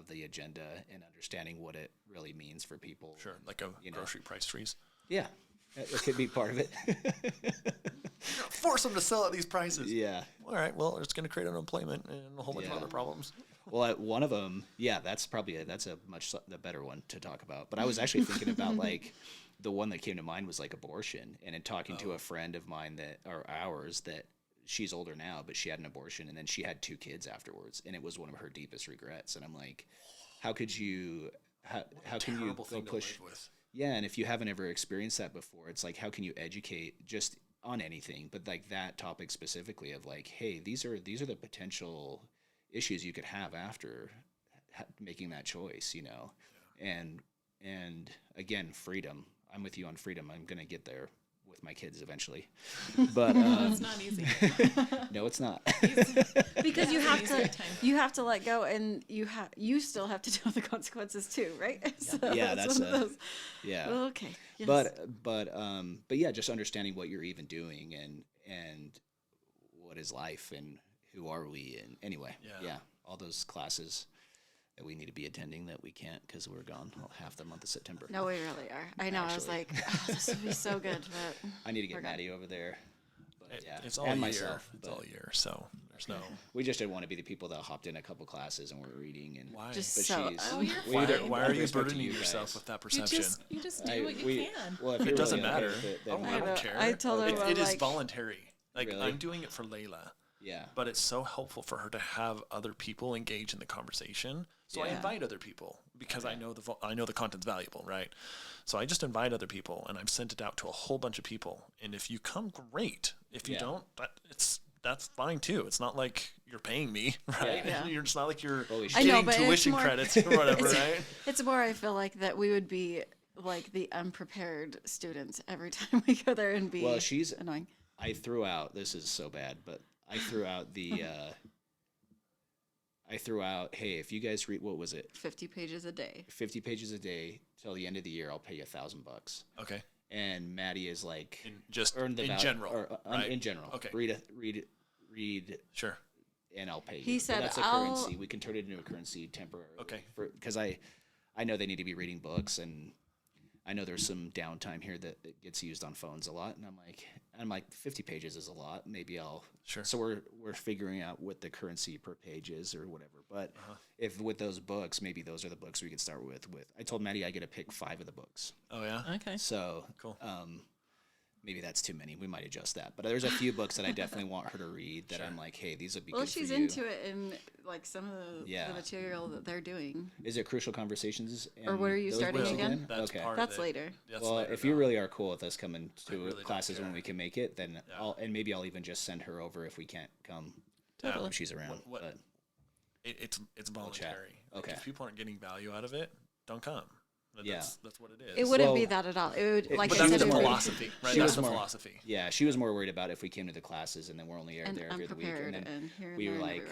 the agenda and understanding what it really means for people. Sure, like a grocery price freeze. Yeah, it could be part of it. Force them to sell at these prices. Yeah. All right. Well, it's going to create unemployment and a whole bunch of other problems. Well, one of them, that's probably that's a much the better one to talk about. But I was actually thinking about like the one that came to mind was like abortion, and in talking to a friend of mine that she's older now, but she had an abortion and then she had 2 kids afterwards, and it was one of her deepest regrets. And I'm like, how could you? How can you go push? Yeah, and if you haven't ever experienced that before, it's like, how can you educate just on anything, but like that topic specifically of like, hey, these are the potential issues you could have after making that choice, you know. And again, freedom. I'm with you on freedom. I'm gonna get there with my kids eventually, but it's not easy. No, it's not. Because you have to let go, and you still have to deal with the consequences too, right? So that's one of those. Yeah. Okay. Yes. But yeah, just understanding what you're even doing and what is life and who are we, and anyway, all those classes that we need to be attending that we can't because we're gone half the month of September. No, we really are. I know. Actually. I was like, this would be so good, but I need to get Maddie over there. But it's all and year. Myself, it's all year, so there's no. We just didn't want to be the people that hopped in a couple classes and were reading and why? Just but so. Why are you burdening yourself with that perception? You just do what you can. Well, if it you're doesn't really matter. okay, I don't care. I told her it is voluntary. Like, really? I'm doing it for Layla. Yeah. But it's so helpful for her to have other people engage in the conversation. So I invite other people because I know the content's valuable, right? So I just invite other people, and I've sent it out to a whole bunch of people. And if you come, great. If you don't, that's fine too. It's not like you're paying me, right? Yeah. It's not like you're I know, getting but tuition credits or whatever, right? It's more, I feel like, that we would be like the unprepared students every time we go there and be annoying. I threw out, this is so bad, but I threw out hey, if you guys read, what was it? 50 pages a day. 50 pages a day till the end of the year, I'll pay you $1,000. Okay. And Maddie is like, earn the value, general, right? In general. Okay. Read. Sure. And I'll pay you. He said, that's a currency. We can turn it into a currency temporarily. Okay. Because I know they need to be reading books, and I know there's some downtime here that it gets used on phones a lot, and I'm like 50 pages is a lot. Maybe I'll. Sure. So we're figuring out what the currency per page is or whatever. But if with those books, maybe those are the books we could start with. I told Maddie I get to pick 5 of the books. Oh yeah. Okay. So cool. Maybe that's too many. We might adjust that. But there's a few books that I definitely want her to read that I'm like, hey, these would be good for you. Well, she's into it in like some of the material that they're doing. Is it Crucial Conversations? Or what are you starting again? That's later. Well, if you really are cool with us coming to classes when we can make it, then maybe I'll even just send her over if we can't come. Totally. If she's around. But it's voluntary. Okay. If people aren't getting value out of it, don't come. That's what it is. It wouldn't be that at all. It would, like but I that's said, the philosophy, right? That's the philosophy. Yeah, she was more worried about if we came to the classes and then we're only there every other week, and then we were like,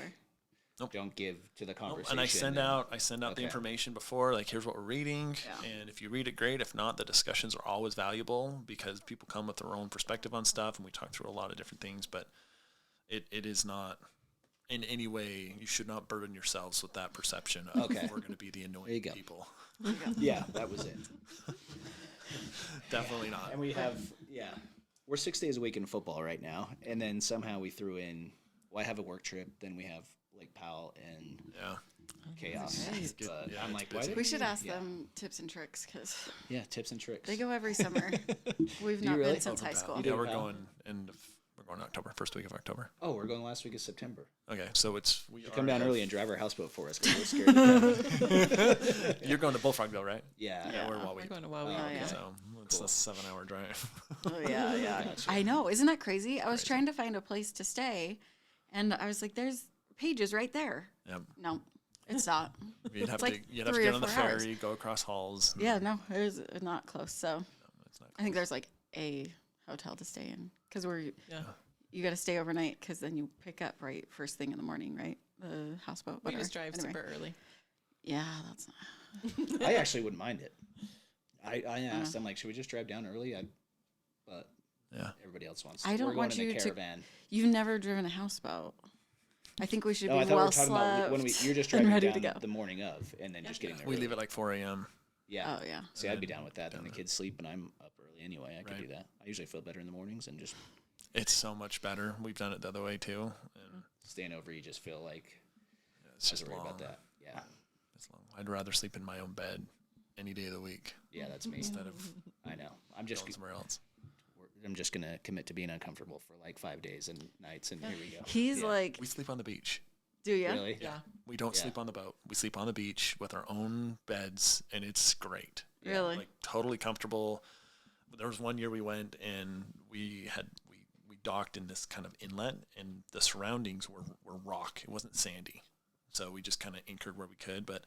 don't give to the conversation. And I send out the information before, like, here's what we're reading, and if you read it, great. If not, the discussions are always valuable because people come with their own perspective on stuff, and we talk through a lot of different things. But it is not in any way, you should not burden yourselves with that perception of we're going to be the annoying people. Yeah, that was it. Definitely not. And we have, we're 6 days a week in football right now, and then somehow we threw in. Well, I have a work trip, then we have Lake Powell and Yeah. chaos. Nice. But Yeah, I'm it's like, why busy. did We should ask yeah. them tips and tricks because Yeah, tips and tricks. they go every summer. We've Do you not really? been since Oh, high pal. school. You do? Yeah, we're pal? going we're going October, first week of October. Oh, we're going last week of September. Okay, so we Come down early and drive our houseboat for us because we're scared. You're going to Bullfrogville, right? Yeah. Yeah, we're in We're Wally. going to Wally. Oh, yeah. So it's a 7-hour drive. Oh, yeah. Gotcha. I know. Isn't that crazy? I was trying to find a place to stay, and I was like, "There's Pages right there." Yep. No, it's not. You'd have like to 3 get or on the 4 hours. ferry, go across halls. Yeah, no, it was not close. So It's not I think there's like a hotel to stay in because Yeah. you got to stay overnight because then you pick up right first thing in the morning, right? The houseboat. We whatever. just drive Anyway. super early. Yeah, that's not. I actually wouldn't mind it. I asked, I'm like, should we just drive down early? But Yeah. everybody else wants. I don't we're going want in you a to- caravan. You've never driven a houseboat. I think we should No, I be thought we well were talking about when slept you're just and driving ready down to go. the morning of, and then just getting there. We early. leave at like 4 a.m. Yeah. Oh yeah. See, I'd be down with that. Then the kids sleep, and I'm up early anyway. I could Right. do that. I usually feel better in the mornings, and just It's so much better. We've done it the other way too. And staying over, you just feel like it's I was just worried long. about that. Yeah. It's long. I'd rather sleep in my own bed any day of the week Yeah, that's me. instead of I know. I'm just going somewhere else. gonna commit to being uncomfortable for like 5 days and nights, and here we go. He's Yeah. like, We sleep on the beach. do you? Really? Yeah. We don't Yeah. sleep on the boat. We sleep on the beach with our own beds, and it's great. Really? Like totally comfortable. There was one year we went and we docked in this kind of inlet, and the surroundings were rock. It wasn't sandy, so we just kind of anchored where we could. But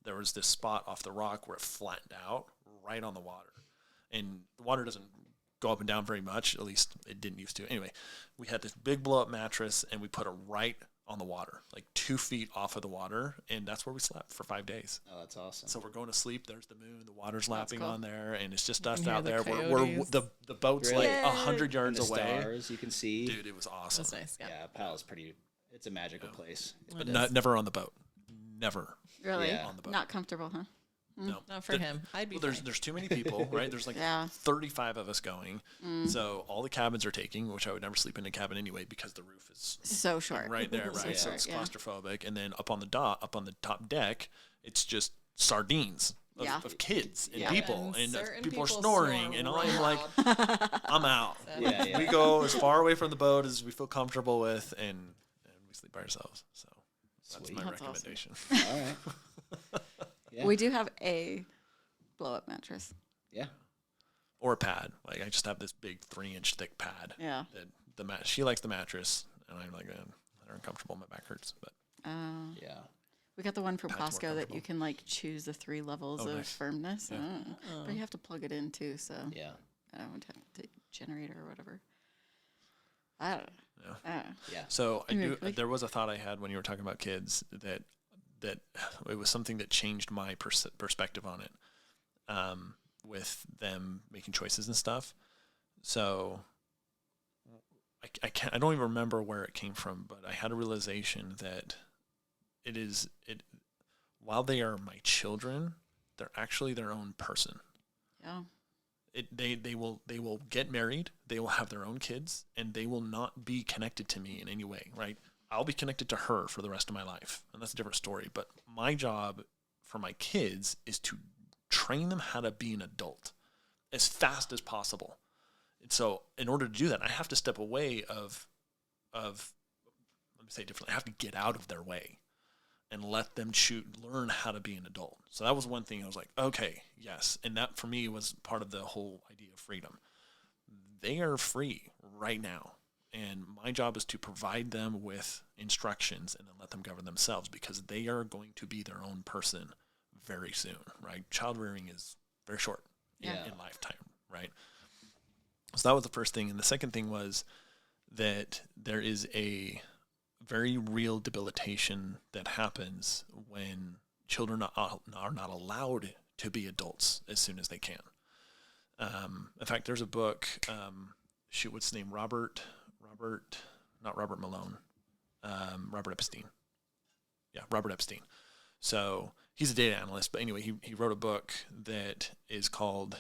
there was this spot off the rock where it flattened out right on the water, and the water doesn't go up and down very much. At least it didn't used to. Anyway, we had this big blow up mattress, and we put it right on the water, like 2 feet off of the water, and that's where we slept for 5 days. Oh, that's awesome. So we're going to sleep. There's the moon. The water's lapping cool. on there, and it's just You us can hear out the there. coyotes. The boat's Really? like 100 And yards the away. stars you can see. Dude, it was awesome. That's nice. Yeah. Yeah, Pal's pretty. It's a magical place. But never on the boat. Never Really? Yeah. on the boat. Not comfortable, huh? No. Not for him. I'd be Well, fine. there's too many people, right? There's like Yeah. 35 of us going. So all the cabins are taking, which I would never sleep in a cabin anyway because the roof is So short. right there, So right? So short, it's yeah. claustrophobic. And then up on the top deck, it's just sardines of, Yeah. of kids and Yeah. people, And and certain people are people snoring, snore and right I'm like, I'm out. Yeah, yeah. We go as far away from the boat as we feel comfortable with, and we sleep by ourselves. So that's Sweet. my That's awesome. recommendation. All right. Yeah. We do have a blow-up mattress. Yeah. Or a pad. Like I just have this big 3-inch thick pad. Yeah. That she likes the mattress, and I'm like, they're uncomfortable. My back hurts, but Yeah. We got the one from Pads more Costco that you comfortable. can like choose the 3 levels Oh, of nice. firmness. Yeah. But you have to plug it in too, so Yeah. I don't have the generator or whatever. I don't know. Yeah. So Anyway, there was a thought I had when you were talking about kids that it was something that changed my perspective on it, with them making choices and stuff. So I don't even remember where it came from, but I had a realization that while they are my children, they're actually their own person. Yeah. They will get married, they will have their own kids, and they will not be connected to me in any way, right? I'll be connected to her for the rest of my life, and that's a different story. But my job for my kids is to train them how to be an adult as fast as possible. And so in order to do that, I have to step away of let me say it differently, I have to get out of their way and let them learn how to be an adult. So that was one thing I was like, okay, yes. And that for me was part of the whole idea of freedom. They are free right now. And my job is to provide them with instructions and then let them govern themselves, because they are going to be their own person very soon, right? Child rearing is very short Yeah. in lifetime, right? So that was the first thing. And the second thing was that there is a very real debilitation that happens when children are not allowed to be adults as soon as they can. In fact, there's a book, what's his name? Robert Malone, Robert Epstein. Yeah, Robert Epstein. So he's a data analyst, but anyway, he wrote a book that is called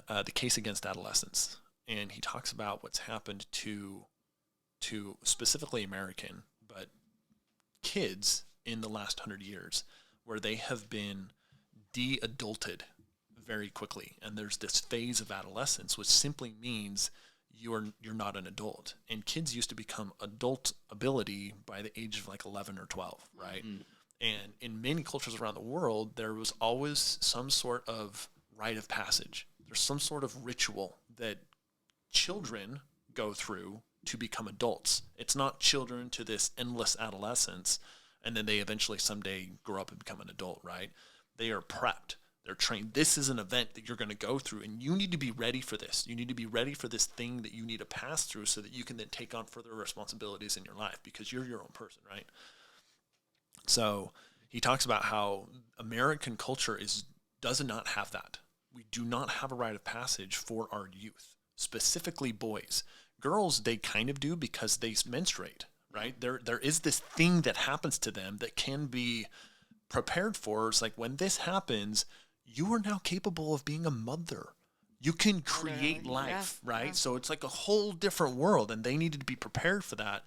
The Case Against Adolescence, and he talks about what's happened to specifically American, but kids in the last 100 years, where they have been de-adulted very quickly, and there's this phase of adolescence, which simply means you're not an adult. And kids used to become adult ability by the age of like 11 or 12, right? And in many cultures around the world, there was always some sort of rite of passage. There's some sort of ritual that children go through to become adults. It's not children to this endless adolescence, and then they eventually someday grow up and become an adult, right? They are prepped. They're trained. This is an event that you're going to go through, and you need to be ready for this. You need to be ready for this thing that you need to pass through so that you can then take on further responsibilities in your life, because you're your own person, right? So he talks about how American culture does not have that. We do not have a rite of passage for our youth, specifically boys. Girls, they kind of do because they menstruate, right? There is this thing that happens to them that can be prepared for. It's like, when this happens, you are now capable of being a mother. You can create life, right? Yeah. So it's like a whole different world, and they needed to be prepared for that,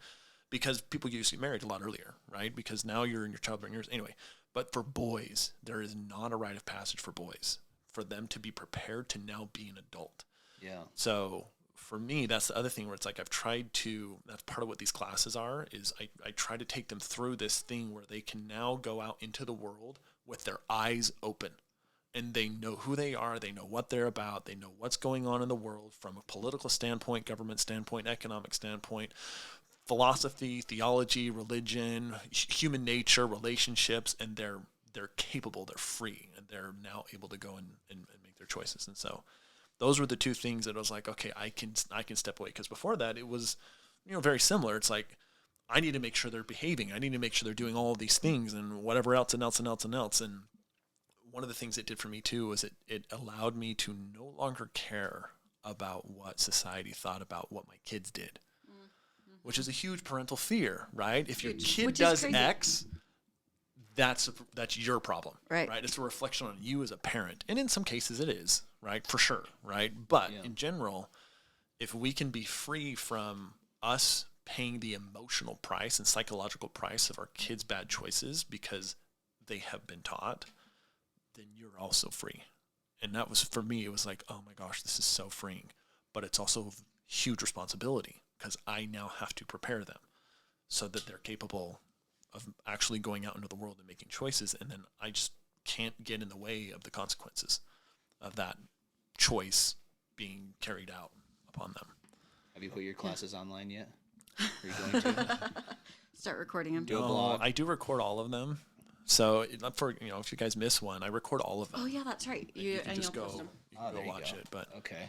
because people used to get married a lot earlier, right? Because now you're in your childbearing years. Anyway, but for boys, there is not a rite of passage for boys, for them to be prepared to now be an adult. Yeah. So for me, that's the other thing where it's like, that's part of what these classes are, is I try to take them through this thing where they can now go out into the world with their eyes open, and they know who they are, they know what they're about, they know what's going on in the world from a political standpoint, government standpoint, economic standpoint, philosophy, theology, religion, human nature, relationships, and they're capable, they're free, and they're now able to go and make their choices. And so those were the two things that I was like, okay, I can step away. Because before that, it was, very similar. It's like, I need to make sure they're behaving. I need to make sure they're doing all of these things and whatever else and else and else and else. And one of the things it did for me too was it allowed me to no longer care about what society thought about what my kids did, which is a huge parental fear, right? If your kid does X, that's your problem, right? It's a reflection on you as a parent. And in some cases it is, right? For sure, right? But in general, if we can be free from us paying the emotional price and psychological price of our kids' bad choices because they have been taught, then you're also free. And that was, for me, it was like, oh my gosh, this is so freeing. But it's also huge responsibility, because I now have to prepare them so that they're capable of actually going out into the world and making choices. And then I just can't get in the way of the consequences of that choice being carried out upon them. Have you put your classes online yet? Are you going to? Start recording them. Do a blog. I do record all of them. So for if you guys miss one, I record all of them. Oh yeah, that's right. You can just go watch it. But okay.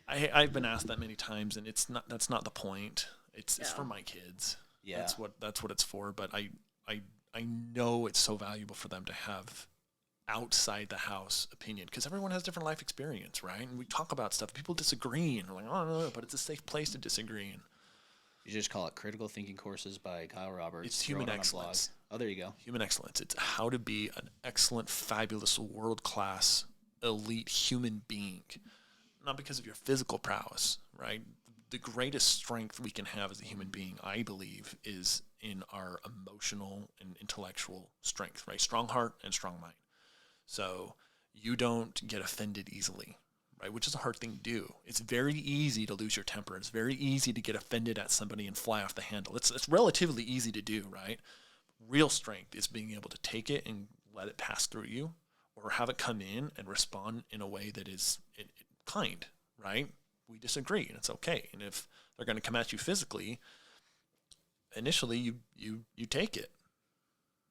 I've been asked that many times, and that's not the point. It's for my kids. Yeah. That's what it's for. But I know it's so valuable for them to have outside the house opinion, because everyone has different life experience, right? And we talk about stuff. People disagree, and we're like, oh no, but it's a safe place to disagree. And you just call it Critical Thinking Courses by Kyle Roberts. It's Human Excellence. Oh, there you go. Human Excellence. It's how to be an excellent, fabulous, world-class, elite human being. Not because of your physical prowess, right? The greatest strength we can have as a human being, I believe, is in our emotional and intellectual strength, right? Strong heart and strong mind. So you don't get offended easily, right? Which is a hard thing to do. It's very easy to lose your temper. It's very easy to get offended at somebody and fly off the handle. It's relatively easy to do, right? Real strength is being able to take it and let it pass through you, or have it come in and respond in a way that is kind, right? We disagree, and it's okay. And if they're going to come at you physically, initially you take it,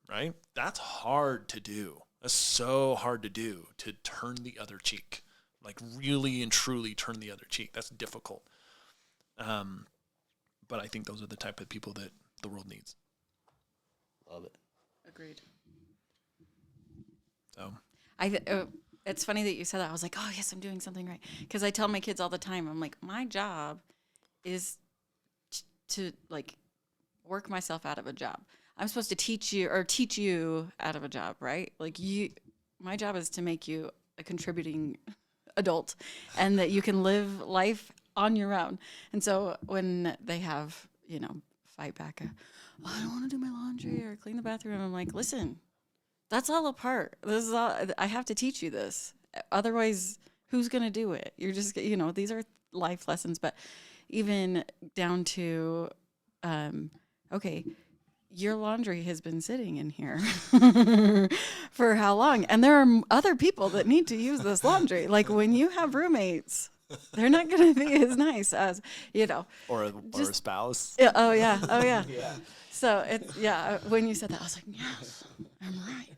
right? That's hard to do. That's so hard to do, to turn the other cheek, like really and truly turn the other cheek. That's difficult. But I think those are the type of people that the world needs. Love it. Agreed. So it's funny that you said that. I was like, oh yes, I'm doing something right. Because I tell my kids all the time, I'm like, my job is to like work myself out of a job. I'm supposed to teach you out of a job, right? Like my job is to make you a contributing adult, and that you can live life on your own. And so when they have, fight back, I don't want to do my laundry or clean the bathroom, I'm like, listen, that's all a part. This is all, I have to teach you this. Otherwise, who's going to do it? You're just, these are life lessons, but even down to, okay, your laundry has been sitting in here for how long? And there are other people that need to use this laundry. Like when you have roommates, they're not going to be as nice as, or a spouse. Yeah, oh yeah. Yeah. So when you said that, I was like, yes, I'm right.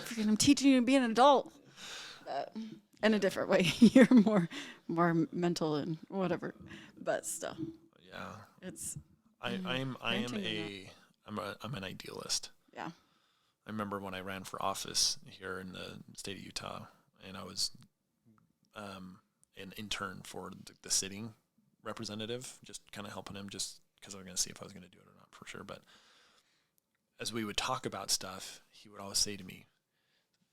Freaking, I'm teaching you to be an adult. In a different way. You're more mental and whatever. But still. Yeah. It's I'm an idealist. Yeah. I remember when I ran for office here in the state of Utah, and I was an intern for the sitting representative, just kind of helping him just because I was going to see if I was going to do it or not for sure. But as we would talk about stuff, he would always say to me,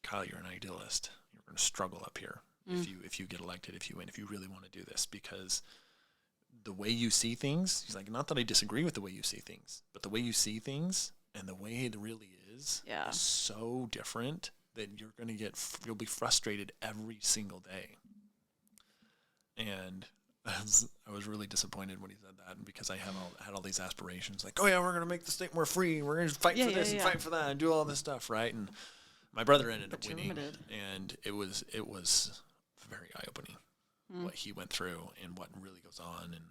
Kyle, you're an idealist. You're going to struggle up here if you get elected, if you win, if you really want to do this, because the way you see things, he's like, not that I disagree with the way you see things, but the way you see things and the way it really is so different that you'll be frustrated every single day. And I was really disappointed when he said that, because I had all these aspirations, like, oh yeah, we're going to make the state more free, we're going to fight for this and fight for that and do all this stuff, right? And my brother ended up winning, and it was very eye-opening what he went through and what really goes on. And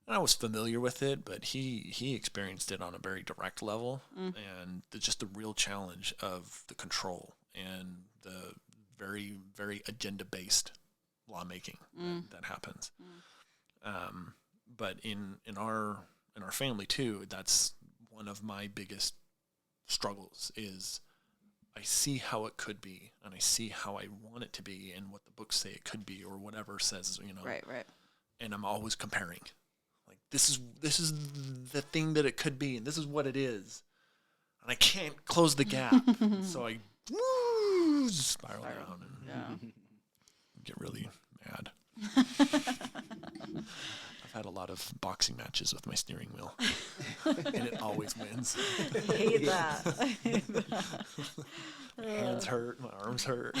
I was familiar with it, but he experienced it on a very direct level, and just the real challenge of the control and the very, very agenda-based lawmaking that happens. But in our family too, that's one of my biggest struggles is I see how it could be, and I see how I want it to be, and what the books say it could be, or whatever says, Right. And I'm always comparing, like this is the thing that it could be, and this is what it is, and I can't close the gap, so I spiral down and get really mad. I've had a lot of boxing matches with my steering wheel, and it always wins. I hate that. My hands hurt, my arms hurt.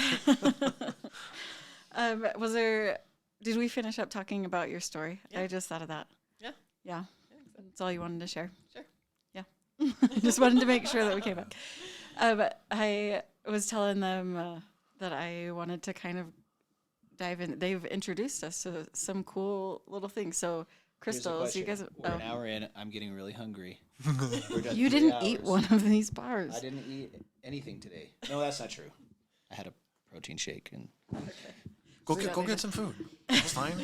Did we finish up talking about your story? Yeah. I just thought of that. Yeah. Yeah. So. That's all you wanted to share? Sure. Yeah. Just wanted to make sure that we came back. I was telling them that I wanted to kind of dive in. They've introduced us to some cool little things. So crystals, you guys. We're an hour in. I'm getting really hungry. You didn't eat one of these bars. I didn't eat anything today. No, that's not true. I had a protein shake and. Go get some food. It's fine.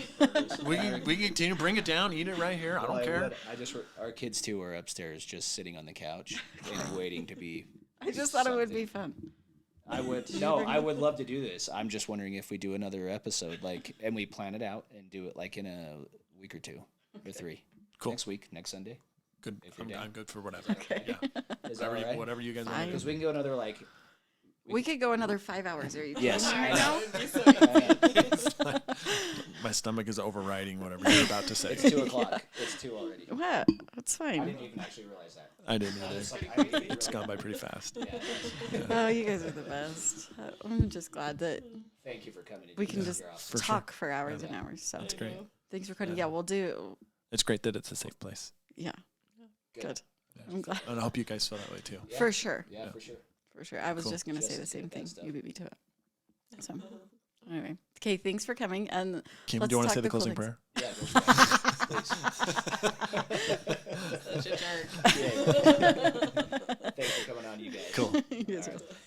we can bring it down, eat it right here. I don't care. Our kids too are upstairs, just sitting on the couch and waiting to be. I just thought it would be fun. I would love to do this. I'm just wondering if we do another episode, and we plan it out and do it in a week or two or three. Cool. Next week, next Sunday. Good. I'm good for whatever. Okay. Yeah. Whatever you guys want to do. Because we can go another We could go another 5 hours. Are you Yes. kidding me right now? My stomach is overriding whatever you're about to say. It's 2:00. It's 2 already. What? That's I fine. didn't even actually realize that. I didn't either. It's gone by pretty fast. Yeah. Oh, you guys are the best. I'm just glad that Thank you for coming. we can just For sure. talk for hours and hours. So That's great. thanks for coming. Yeah. Yeah, we'll do. It's great that it's a safe place. Yeah. Good. Yeah. I'm glad. And I hope you guys feel that way too. Yeah. For sure. Yeah, for sure. For sure. I was Cool. just going to say Just the same get that thing. stuff. You beat me to it. So, anyway. Okay, thanks for coming. And Kim, let's do you want to talk say the cool closing things. prayer? Yeah, go for it. Such a jerk. Please. Yeah. Thanks for coming on, you guys. Cool. You guys All are- right.